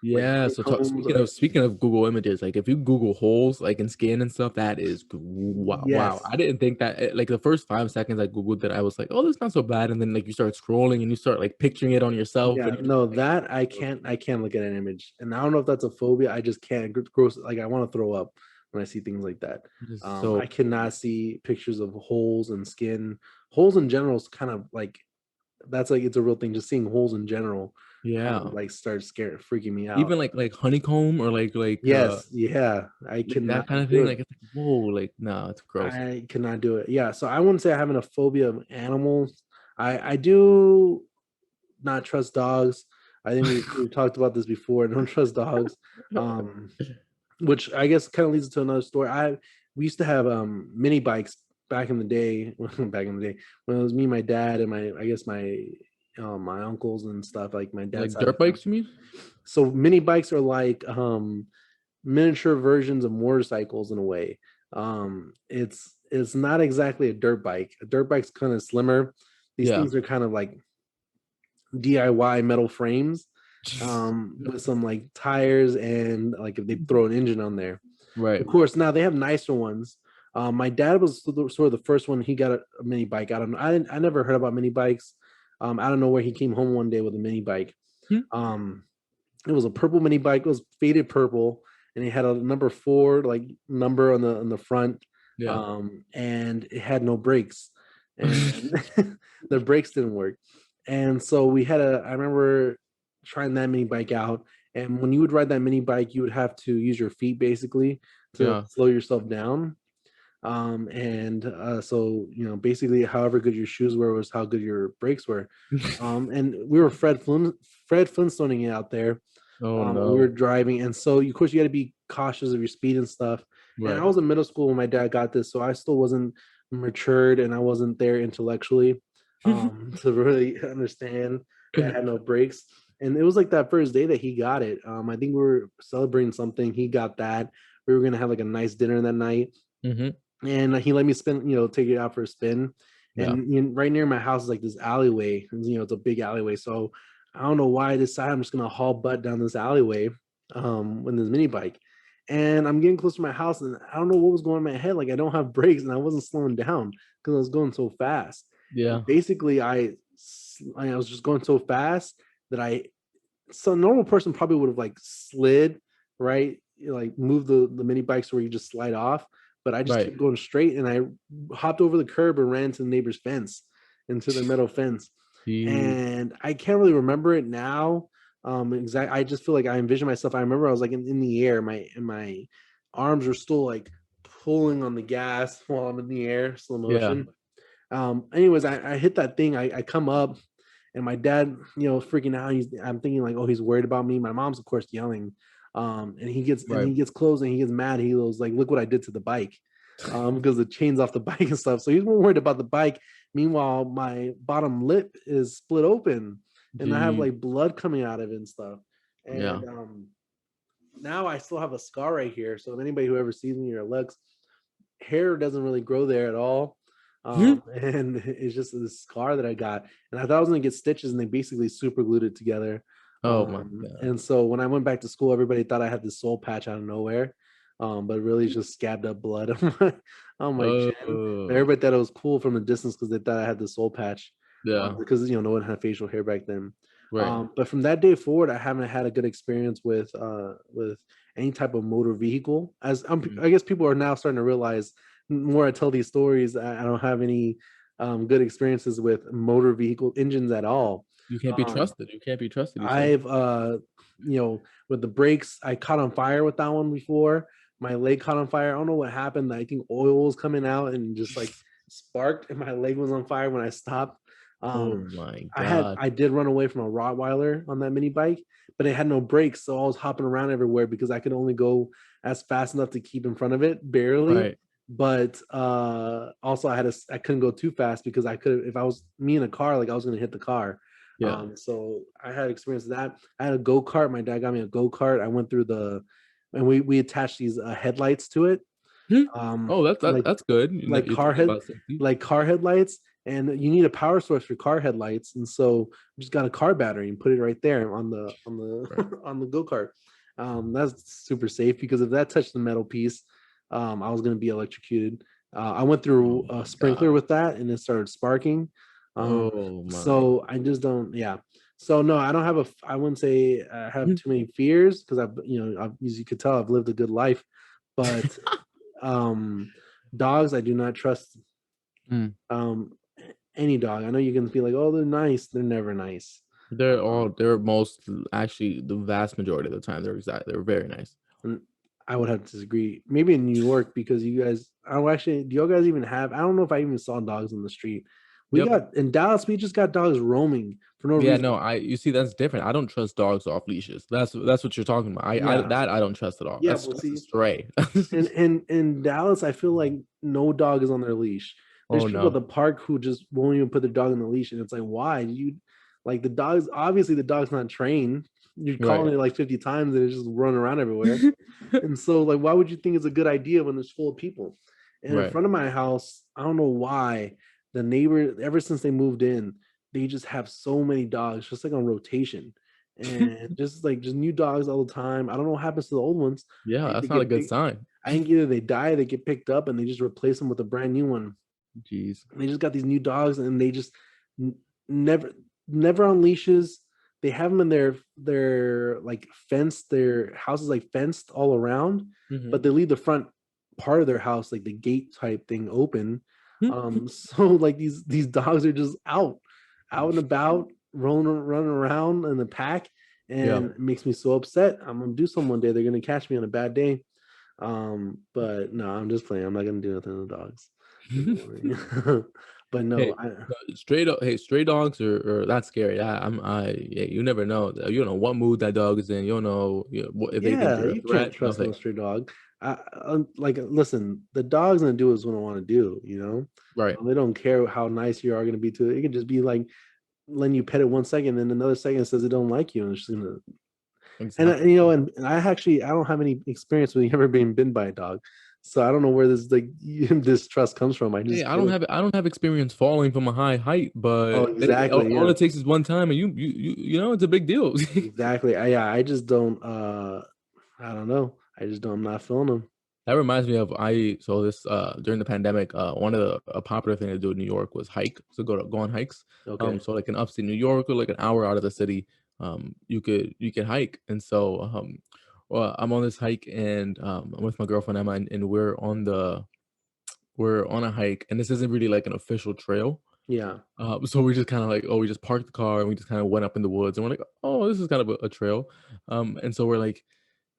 like Yeah, so honeycombs. speaking of Google Images, like if you Google holes like in skin and stuff, that is wow, wow. Yes, I didn't think that like the first 5 seconds I Googled it, I was like, oh, that's not so bad. And then like you start scrolling and you start like picturing it on yourself yeah, and you're just no, like, that I can't look at an image, and I don't know if that's a phobia. I just can't. Gross, like I want to throw up when I see things like that. it is so I cannot see pictures of holes and skin. Holes in general is kind of like that's like it's a real thing. Just seeing holes in general kind of yeah. like starts scaring freaking me out. Even like honeycomb or Yes, yeah, I like cannot that kind of do thing. it. Like it's like, whoa, like no, it's gross. I cannot do it. Yeah, so I wouldn't say I have a phobia of animals. I do not trust dogs. I think we've talked about this before. I don't trust dogs. Um, which I guess kind of leads to another story. We used to have mini bikes back in the day, back in the day when it was me, my dad, and my I guess my uncles and stuff, like my dad's Like side of dirt the family. bikes, you mean? So mini bikes are like miniature versions of motorcycles in a way. It's not exactly a dirt bike. A dirt bike's kind of slimmer. These Yeah. things are kind of like DIY metal frames with some like tires and like if they throw an engine on there. Right. Of course, now they have nicer ones. My dad was sort of the first one. He got a mini bike. I don't know. I never heard about mini bikes. I don't know where he came home one day with a mini bike. Hmm. Um, it was a purple mini bike. It was faded purple, and it had a number 4 like number on the front. Yeah. And it had no brakes, and the brakes didn't work. And so we had a. I remember trying that mini bike out, and when you would ride that mini bike, you would have to use your feet basically to Yeah. slow yourself down. And so basically, however good your shoes were was how good your brakes were. And we were Fred Flintstoning it out there. Oh We were no. driving, and so of course you got to be cautious of your speed and stuff. And I Right. was in middle school when my dad got this, so I still wasn't matured and I wasn't there intellectually to really understand that I had no brakes. And it was like that first day that he got it. I think we were celebrating something. He got that. We were gonna have like a nice dinner that night, Hmm. and he let me take it out for a spin. Yeah. And right near my house is like this alleyway. It's a big alleyway. So I don't know why I decided I'm just gonna haul butt down this alleyway with this mini bike. And I'm getting close to my house, and I don't know what was going in my head. Like I don't have brakes, and I wasn't slowing down because I was going so fast. Yeah. And basically, I was just going so fast that so a normal person probably would have like slid, right? Like move the mini bikes where you just slide off. But I just Right. kept going straight, and I hopped over the curb and ran to the neighbor's fence, into the metal fence. He, And I can't really remember it now. Exactly. I just feel like I envision myself. I remember I was like in the air. My arms were still like pulling on the gas while I'm in the air, slow yeah. motion. Anyways, I hit that thing. I come up, and my dad, freaking out. I'm thinking like, oh, he's worried about me. My mom's of course yelling. And Right. he gets close and he gets mad. He goes like, look what I did to the bike. Because the chain's off the bike and stuff. So he's more worried about the bike. Meanwhile, my bottom lip is split open and I have Gee. like blood coming out of it and stuff. Yeah. And now I still have a scar right here. So if anybody who ever sees me or looks, hair doesn't really grow there at all. And it's just this scar that I got. And I thought I was gonna get stitches, and they basically super glued it together. Oh my God. And so when I went back to school, everybody thought I had this soul patch out of nowhere. But really it's just scabbed up blood on my chin. But Oh. everybody thought it was cool from a distance because they thought I had the soul patch. Yeah. Because no one had facial hair back then. Right. But from that day forward, I haven't had a good experience with any type of motor vehicle. Mhm. I guess people are now starting to realize more I tell these stories, I don't have any good experiences with motor vehicle engines at all. You can't be Um, trusted. You can't be trusted, you said. I've with the brakes, I caught on fire with that one before. My leg caught on fire. I don't know what happened. I think oil was coming out and just like sparked, and my leg was on fire when I stopped. Oh Um, my God. I did run away from a Rottweiler on that mini bike, but it had no brakes, so I was hopping around everywhere because I could only go as fast enough to keep in front of it, barely. Right. But also I couldn't go too fast because I could if I was me in a car, like I was gonna hit the car. Yeah. So I had experience with that. I had a go-kart. My dad got me a go-kart. I went through and we attached these headlights to it. Hmm. Um, Oh, that's like that's good. You know, like you're car thinking head about safety. like car headlights, and you need a power source for car headlights, and so we just got a car battery and put it right there on the Right. on the go-kart. That's super safe because if that touched the metal piece, I was going to be electrocuted. I went Oh through a my sprinkler god. with that and it started sparking. Oh my. So I just don't, yeah. So no, I don't have I wouldn't say I have too many fears because as you could tell, I've lived a good life, but um, dogs, I do not trust. Mm. Um, any dog. I know you can be like, oh, they're nice. They're never nice. They're most actually the vast majority of the time they're very nice. And I would have to disagree. Maybe in New York because you guys. Oh, actually, do you guys even have? I don't know if I even saw dogs on the street. We Yep. got in Dallas. We just got dogs roaming for no Yeah, reason. no, you see that's different. I don't trust dogs off leashes. That's what you're talking about. Yeah, I don't trust at all. yeah. That's But that's a see, stray. and in Dallas, I feel like no dog is on their leash. There's Oh people at no. the park who just won't even put their dog on the leash, and it's like, why? Do you like the dog's obviously the dog's not trained. You're Right. calling it like 50 times and it's just running around everywhere. And so, like, why would you think it's a good idea when it's full of people? And in Right. front of my house, I don't know why the neighbor, ever since they moved in, they just have so many dogs, just like on rotation, and just new dogs all the time. I don't know what happens to the old ones. Yeah, They that's not a get good big. sign. I think either they die, they get picked up, and they just replace them with a brand new one. Jeez. They just got these new dogs, and they just n- never, never on leashes. They have them in their like fenced. Their house is like fenced all around, Mhm. but they leave the front part of their house, like the gate type thing, open. So like these dogs are just out and about, running around in the pack, Yeah. and it makes me so upset. I'm gonna do something one day. They're gonna catch me on a bad day. But no, I'm just playing. I'm not gonna do nothing to the dogs. But no, Hey, stray dogs are that's scary. Yeah, you never know. You don't know what mood that dog is in. You don't know, if they think yeah, you're a you can't threat. trust no Nothing. stray dog. Like, listen, the dog's gonna do what I want to do. Right. They don't care how nice you are gonna be to it. It can just be like letting you pet it 1 second, and another second it says it don't like you, and it's just gonna. And Exactly. and I don't have any experience with ever being bitten by a dog, so I don't know where this like this trust comes from. I Hey, just feel like, I don't have experience falling from a high height, oh, but exactly, all yeah. it takes is one time, and you know it's a big deal. Exactly. I just don't I don't know. I just don't I'm not feeling them. That reminds me of this during the pandemic, one of a popular thing to do in New York was hike. So go on hikes. Okay. So like in upstate New York or like an hour out of the city, you could hike. And so well, I'm on this hike and I'm with my girlfriend Emma, and we're on a hike, and this isn't really like an official trail. Yeah. So we just kind of like, oh, we just parked the car and we just kind of went up in the woods, and we're like, oh, this is kind of a trail. And so we're like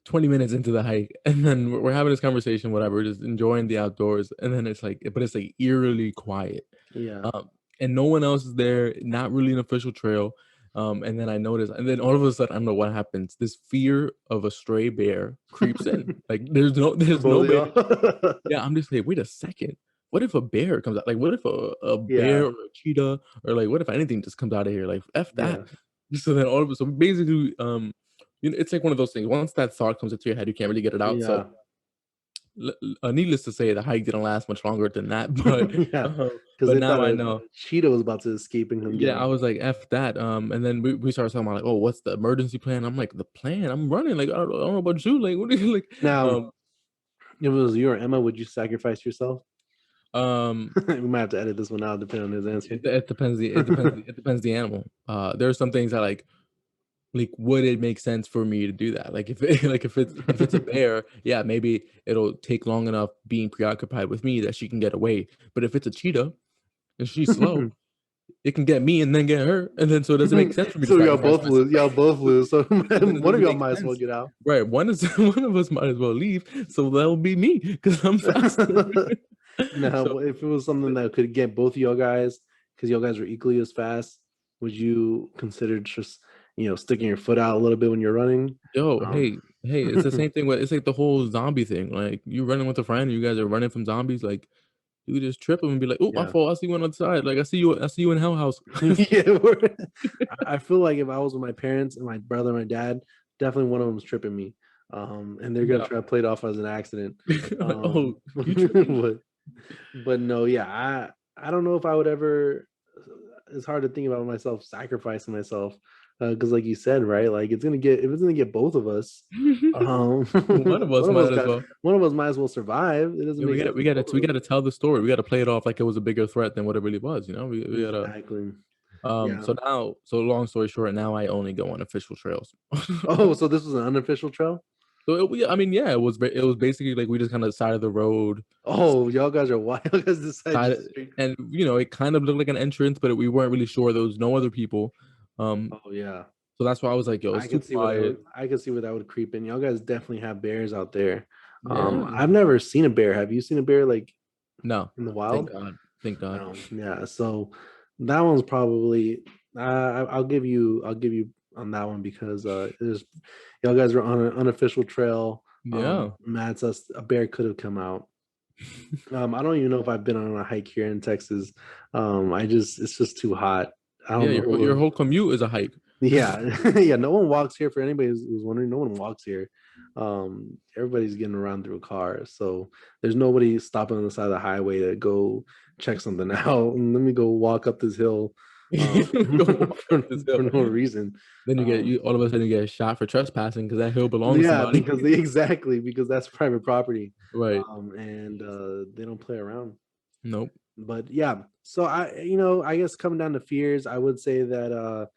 20 minutes into the hike, and then we're having this conversation, whatever, just enjoying the outdoors, and then it's like eerily quiet, Yeah. um, and no one else is there, not really an official trail, and then I notice, and then all of a sudden, I don't know what happens, this fear of a stray bear creeps in, like, For there's both no of bear. y'all. Yeah, I'm just like, "Wait a second, what if a bear comes out? Like, what if a bear Yeah. or a cheetah or, like, what if anything just comes out of here? Like, F that." Yeah. So then all of a sudden, basically, it's like one of those things, once that thought comes into your head, you can't really get it out, so, Yeah. needless to say, the hike didn't last much longer than that, but, Yeah. uh, Because but they now thought I a know. cheetah was about to escape and come get Yeah, I him. was like, "F that," and then we started talking about, like, "Oh, what's the emergency plan?" I'm like, "The plan? I'm running, like, I don't know about you, like, what do you like?" Now, Um, if it was you or Emma, would you sacrifice yourself? um We might have to edit this one out depending on his answer. it depends the animal. There are some things that, like, would it make sense for me to do that? Like, if like, if it's a bear, yeah, maybe it'll take long enough being preoccupied with me that she can get away. But if it's a cheetah and she's slow, it can get me and then get her, and then so it doesn't make sense for me to So y'all sacrifice both myself. lose. Y'all both lose. So And then it one of doesn't y'all make might as well sense. get out. Right, one of us might as well leave, so that'll be me because 'cause I'm faster. So Now, if it was something that could get both of y'all guys, because y'all guys are equally as fast, would you consider just sticking your foot out a little bit when you're running? yo, Um, it's the same thing with it's like the whole zombie thing, like, you running with a friend, you guys are running from zombies, like, you could just trip them and be like, "Oh, my yeah, fault, I see you on the side, like, I see you in Hell House." yeah. I feel like if I was with my parents and my brother and my dad, definitely one of them's tripping me, and they're gonna Yeah. try to play it off as an accident. Like, "Oh, you tripping?" But no, yeah, I don't know if I would ever. It's hard to think about myself sacrificing myself because, like you said, right? Like it's gonna get if it's gonna get both of us. One of us might as well. One of us might as well survive. It doesn't Yeah, make sense if both we of us. gotta tell the story. We gotta play it off like it was a bigger threat than what it really was. You know, we gotta. Exactly. Yeah. So now, so long story short, now I only go on official trails. Oh, so this was an unofficial trail? I mean, yeah, it was basically like we just kind of side of the road, Oh, y'all guys are wild. Y'all guys decide side, just straight. and it kind of looked like an entrance, but we weren't really sure. There was no other people. Um, Oh yeah. so that's why I was like, yo, it's I too could see where that quiet. would I could see where that would creep in. Y'all guys definitely have bears out there. Yeah, I've never seen a bear. Have you seen a bear like no, in the thank wild? God, thank God. No. Yeah. So that one's probably I'll give you on that one because there's y'all guys were on an unofficial trail. Yeah. Matt says a bear could have come out. I don't even know if I've been on a hike here in Texas. I just it's just too hot. I Yeah, don't your know. whole commute is a hike. Yeah, yeah. No one walks here. For anybody who's wondering, no one walks here. Everybody's getting around through a car, so there's nobody stopping on the side of the highway to go check something out. And let me go walk up this hill Go walk up this hill. for no reason. Then you all of a sudden you get shot for trespassing because that hill belongs to Yeah, somebody. because exactly because that's private property, Right. and they don't play around. Nope. But yeah, so I guess coming down to fears, I would say that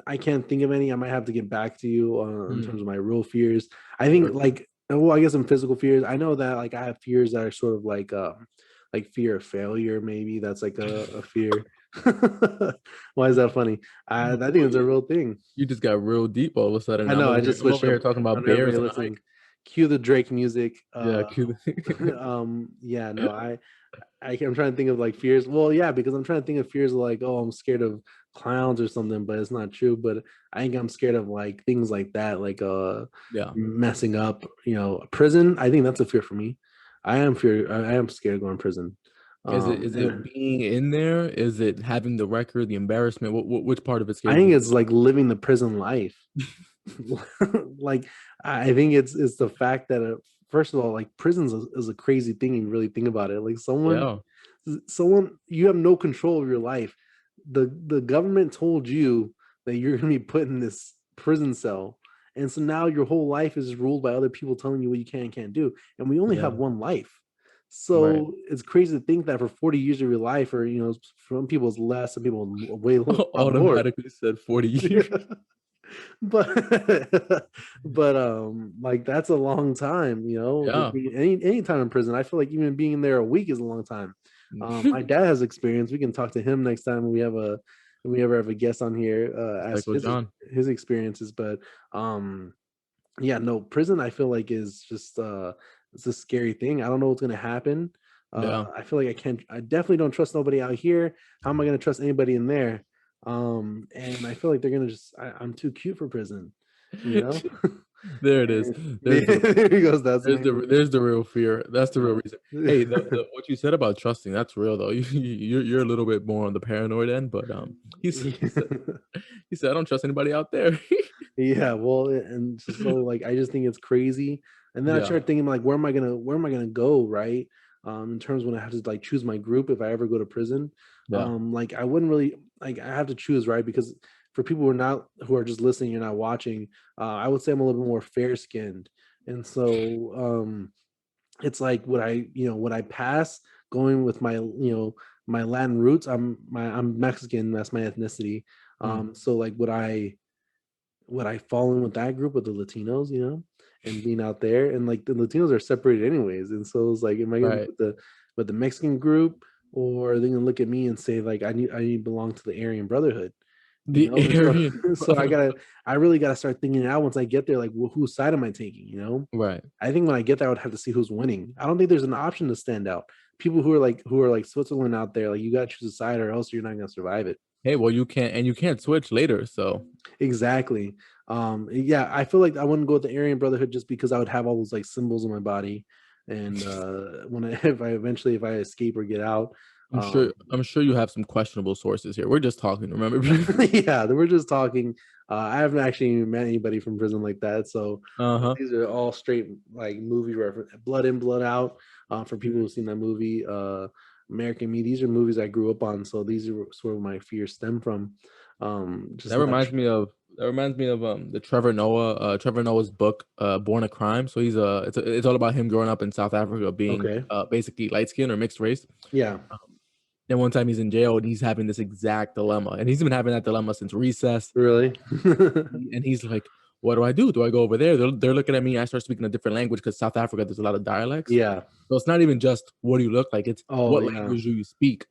I can't think of any. I might have to get back to you in Mm, terms of my real fears. I sure. think like well, I guess some physical fears. I know that like I have fears that are sort of like fear of failure. Maybe that's like a fear. Why is that funny? I think it's a real thing. You just got real deep all of a sudden. I know. I just I'm switched over here up talking about on everybody bears and a hike. listening. Cue the Drake music. Yeah, cute. Yeah, no, I'm trying to think of like fears. Well, yeah, because I'm trying to think of fears like, oh, I'm scared of clowns or something, but it's not true. But I think I'm scared of like things like that, like Yeah. messing up, prison. I think that's a fear for me. I am scared of going to prison. Is it And being in there? Is it having the record, the embarrassment? Which part of it I scares think you? it's like living the prison life. Like I think it's the fact that first of all, like prisons is a crazy thing. You really think about it. Like Yeah. someone you have no control of your life. The government told you that you're gonna be put in this prison cell, and so now your whole life is ruled by other people telling you what you can and can't do. And we only have Yeah. one life. Right. So it's crazy to think that for 40 years of your life, or some people it's less, some people way a lot more. Automatically said 40 years. but like that's a long time, just Yeah. being any time in prison. I feel like even being in there a week is a long time. My dad has experience. We can talk to him next time we ever have a guest on here, ask Psycho John. his experiences. But yeah, no, prison I feel like is just it's a scary thing. I don't know what's gonna happen. Yeah. I feel like I definitely don't trust nobody out here. How am I gonna trust anybody in there? And I feel like they're gonna I'm too cute for prison, you know? There it is. And There's the there he goes. That's the name of it. there's the real fear. That's the real reason. Hey, Yeah. what you said about trusting, that's real though. You're a little bit more on the paranoid end, but he said I don't trust anybody out there. Yeah, well, and so like I just think it's crazy. And then I Yeah. start thinking like, where am I gonna go, right? In terms when I have to like choose my group if I ever go to prison. Yeah. Like I wouldn't really like I have to choose, right? Because for people who are just listening, you're not watching, I would say I'm a little bit more fair skinned. And so it's like would I pass going with my Latin roots? I'm Mexican, that's my ethnicity. Mm, So like would I fall in with that group with the Latinos, and being out there and like the Latinos are separated anyways. And so it's like, am I gonna be right. with the Mexican group, or are they gonna look at me and say like I need to belong to the Aryan Brotherhood? The And so Aryan so brother. I really gotta start thinking it out once I get there, like whose side am I taking? Right. I think when I get there, I would have to see who's winning. I don't think there's an option to stand out. People who are like Switzerland out there, like you gotta choose a side or else you're not gonna survive it. Hey, well, you can't switch later, so Exactly. Yeah, I feel like I wouldn't go with the Aryan Brotherhood just because I would have all those like symbols on my body, and when I if I escape or get out, I'm sure you have some questionable sources here. We're just talking, remember? Yeah, we're just talking. I haven't actually even met anybody from prison like that. So Uh-huh. these are all straight like movie reference, Blood In, Blood Out. For people Mhm. who've seen that movie, American Me. These are movies I grew up on, so these are sort of my fears stem from. Just That not. reminds me of the Trevor Noah's book, Born a Crime. So it's all about him growing up in South Africa being Okay. basically light skinned or mixed race. Yeah. Then one time he's in jail and he's having this exact dilemma. And he's been having that dilemma since recess. Really. And he's like, what do I do? Do I go over there? They're looking at me. I start speaking a different language because South Africa, there's a lot of dialects. Yeah. So it's not even just what do you look like, it's Oh what yeah. language do you speak?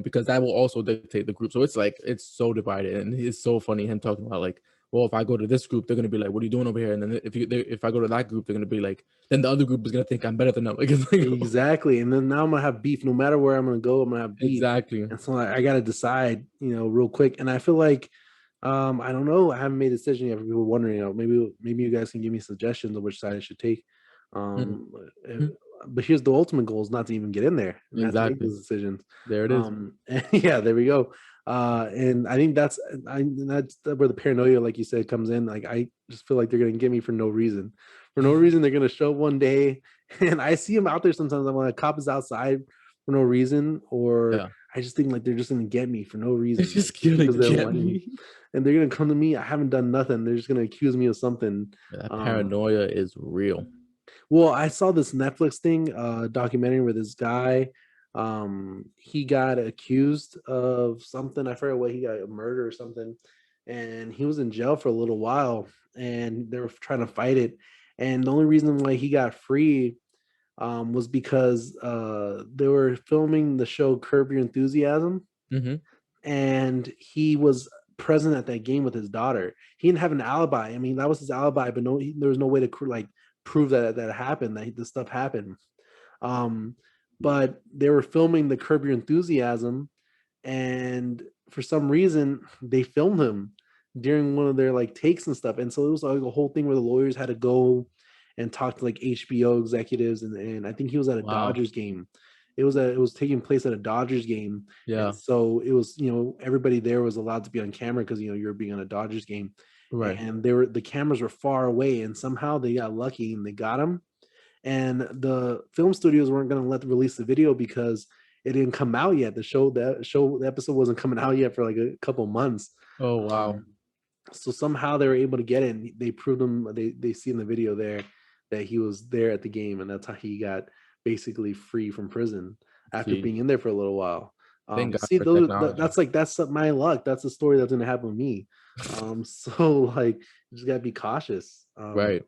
Because that will also dictate the group. So it's like it's so divided, and it's so funny him talking about like, well, if I go to this group, they're gonna be like, "What are you doing over here?" And then if I go to that group, they're gonna be like, then the other group is gonna think I'm better than them. Like, it's like Exactly. And then now I'm gonna have beef. No matter where I'm gonna go, I'm gonna have beef. exactly. And so I gotta decide, real quick. And I feel like I don't know. I haven't made a decision yet. For people wondering, maybe you guys can give me suggestions of which side I should take. Mhm. Um, uh, Mhm. but here's the ultimate goal: is not to even get in there and have to make Exactly. those decisions. There it is. And yeah, there we go. And I think that's where the paranoia, like you said, comes in. Like I just feel like they're gonna get me for no reason. For no reason, they're gonna show up one day, and I see them out there sometimes. I'm like, a cop is outside for no reason, or Yeah. I just think like they're just gonna get me for no reason, It's like just just gonna because they don't get like me, me. and they're gonna come to me. I haven't done nothing. They're just gonna accuse me of something. That Um, paranoia is real. well, I saw this Netflix thing, documentary where this guy, he got accused of something. I forget what he got, a murder or something, and he was in jail for a little while, and they were trying to fight it. And the only reason why he got free was because they were filming the show Curb Your Enthusiasm, Hmm. and he was present at that game with his daughter. He didn't have an alibi. I mean, that was his alibi, but there was no way to like prove that happened, that this stuff happened. Um, but they were filming the Curb Your Enthusiasm, and for some reason they filmed him during one of their like takes and stuff. And so it was like a whole thing where the lawyers had to go and talk to like HBO executives, and I think he was at a Wow. Dodgers game. It was taking place at a Dodgers game, and Yeah. so it was, everybody there was allowed to be on camera because you're being on a Dodgers game, Right. and the cameras were far away, and somehow they got lucky and they got him. And the film studios weren't going to let release the video because it didn't come out yet. The episode wasn't coming out yet for like a couple months. Oh wow. Um, so somehow they were able to get it, and they proved him. They see in the video there that he was there at the game, and that's how he got basically free from prison after See, being in there for a little while. thank God See, for technology. that's my luck. That's the story that's going to happen with me. So like, you just gotta be cautious. Right.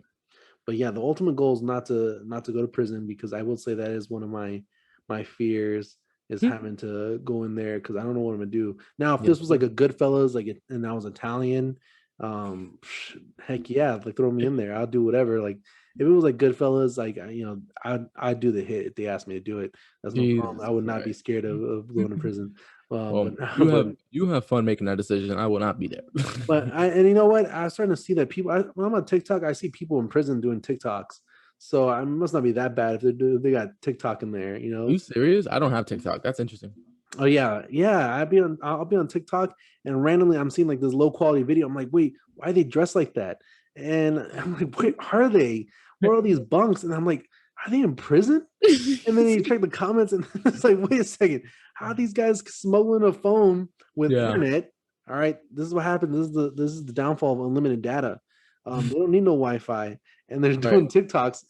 But yeah, the ultimate goal is not to go to prison, because I will say that is one of my fears, is Hmm. having to go in there because I don't know what I'm gonna do. Now, if Yeah. this was like a Goodfellas, and I was Italian, heck yeah, like throw me in there. I'll do whatever. Like if it was like Goodfellas, like I'd do the hit if they asked me to do it. That's no problem. Jesus I would not be Christ. scared of going to prison. Well, But you but you have fun making that decision. I will not be there. and you know what? I'm starting to see that people. When I'm on TikTok, I see people in prison doing TikToks. So I must not be that bad if they got TikTok in there. Are you serious? I don't have TikTok. That's interesting. Oh yeah, yeah. I'll be on TikTok, and randomly I'm seeing like this low quality video. I'm like, wait, why are they dressed like that? And I'm like, wait, are they? Where are all these bunks? And I'm like, are they in prison? And then you check the comments, and it's like, wait a second, how are these guys smuggling a phone with Yeah. internet? All right, this is what happened. This is the downfall of unlimited data. They don't need no Wi-Fi, and they're Right. doing TikToks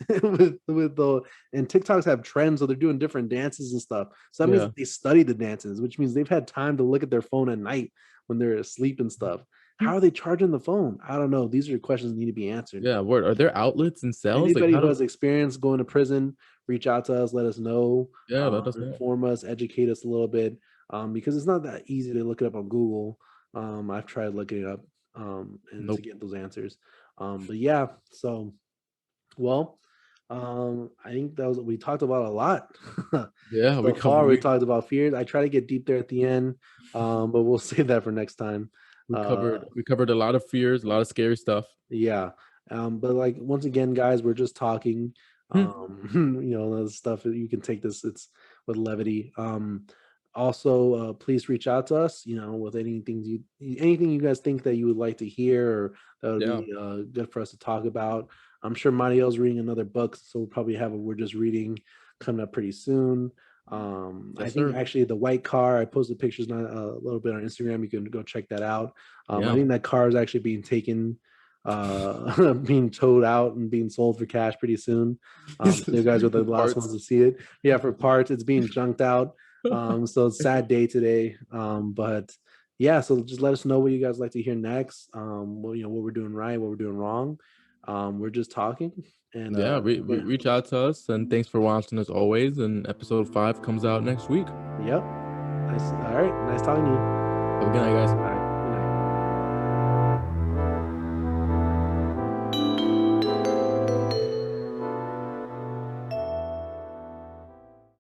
with the and TikToks have trends, so they're doing different dances and stuff. So that means Yeah. that they study the dances, which means they've had time to look at their phone at night when they're asleep and stuff. How are they charging the phone? I don't know. These are questions that need to be answered. Yeah. Word. Are there outlets and cells? Like Anybody how who do? has experience going to prison, reach out to us, let us know, Yeah. Let us know. inform us, educate us a little bit, because it's not that easy to look it up on Google. I've tried looking it up, and to Nope. get those answers. But yeah, so well, I think that was we talked about a lot. Yeah. We So covered. far, we talked about fears. I try to get deep there at the end, but we'll save that for next time. We Uh, covered. We covered a lot of fears, a lot of scary stuff. yeah. But like once again, guys, we're just talking. Hmm. The stuff that you can take this, it's with levity. Also, please reach out to us, with anything you guys think that you would like to hear or that would Yeah. be good for us to talk about. I'm sure Mariel's reading another book, so we'll probably have a We're Just Reading coming up pretty soon. I Yes, think sir. actually the white car, I posted pictures a little bit on Instagram. You can go check that out. I Yeah. think that car is actually being taken, being towed out and being sold for cash pretty soon. So you guys were the last Parts. ones to see it. Yeah, for parts, it's being junked out. So it's a sad day today. But yeah, so just let us know what you guys like to hear next. What we're doing right, what we're doing wrong. We're just talking, and Yeah, yeah, reach out to us, and thanks for watching as always. And episode 5 comes out next week. yep. Nice. All right, nice talking to you. Have a good night, guys.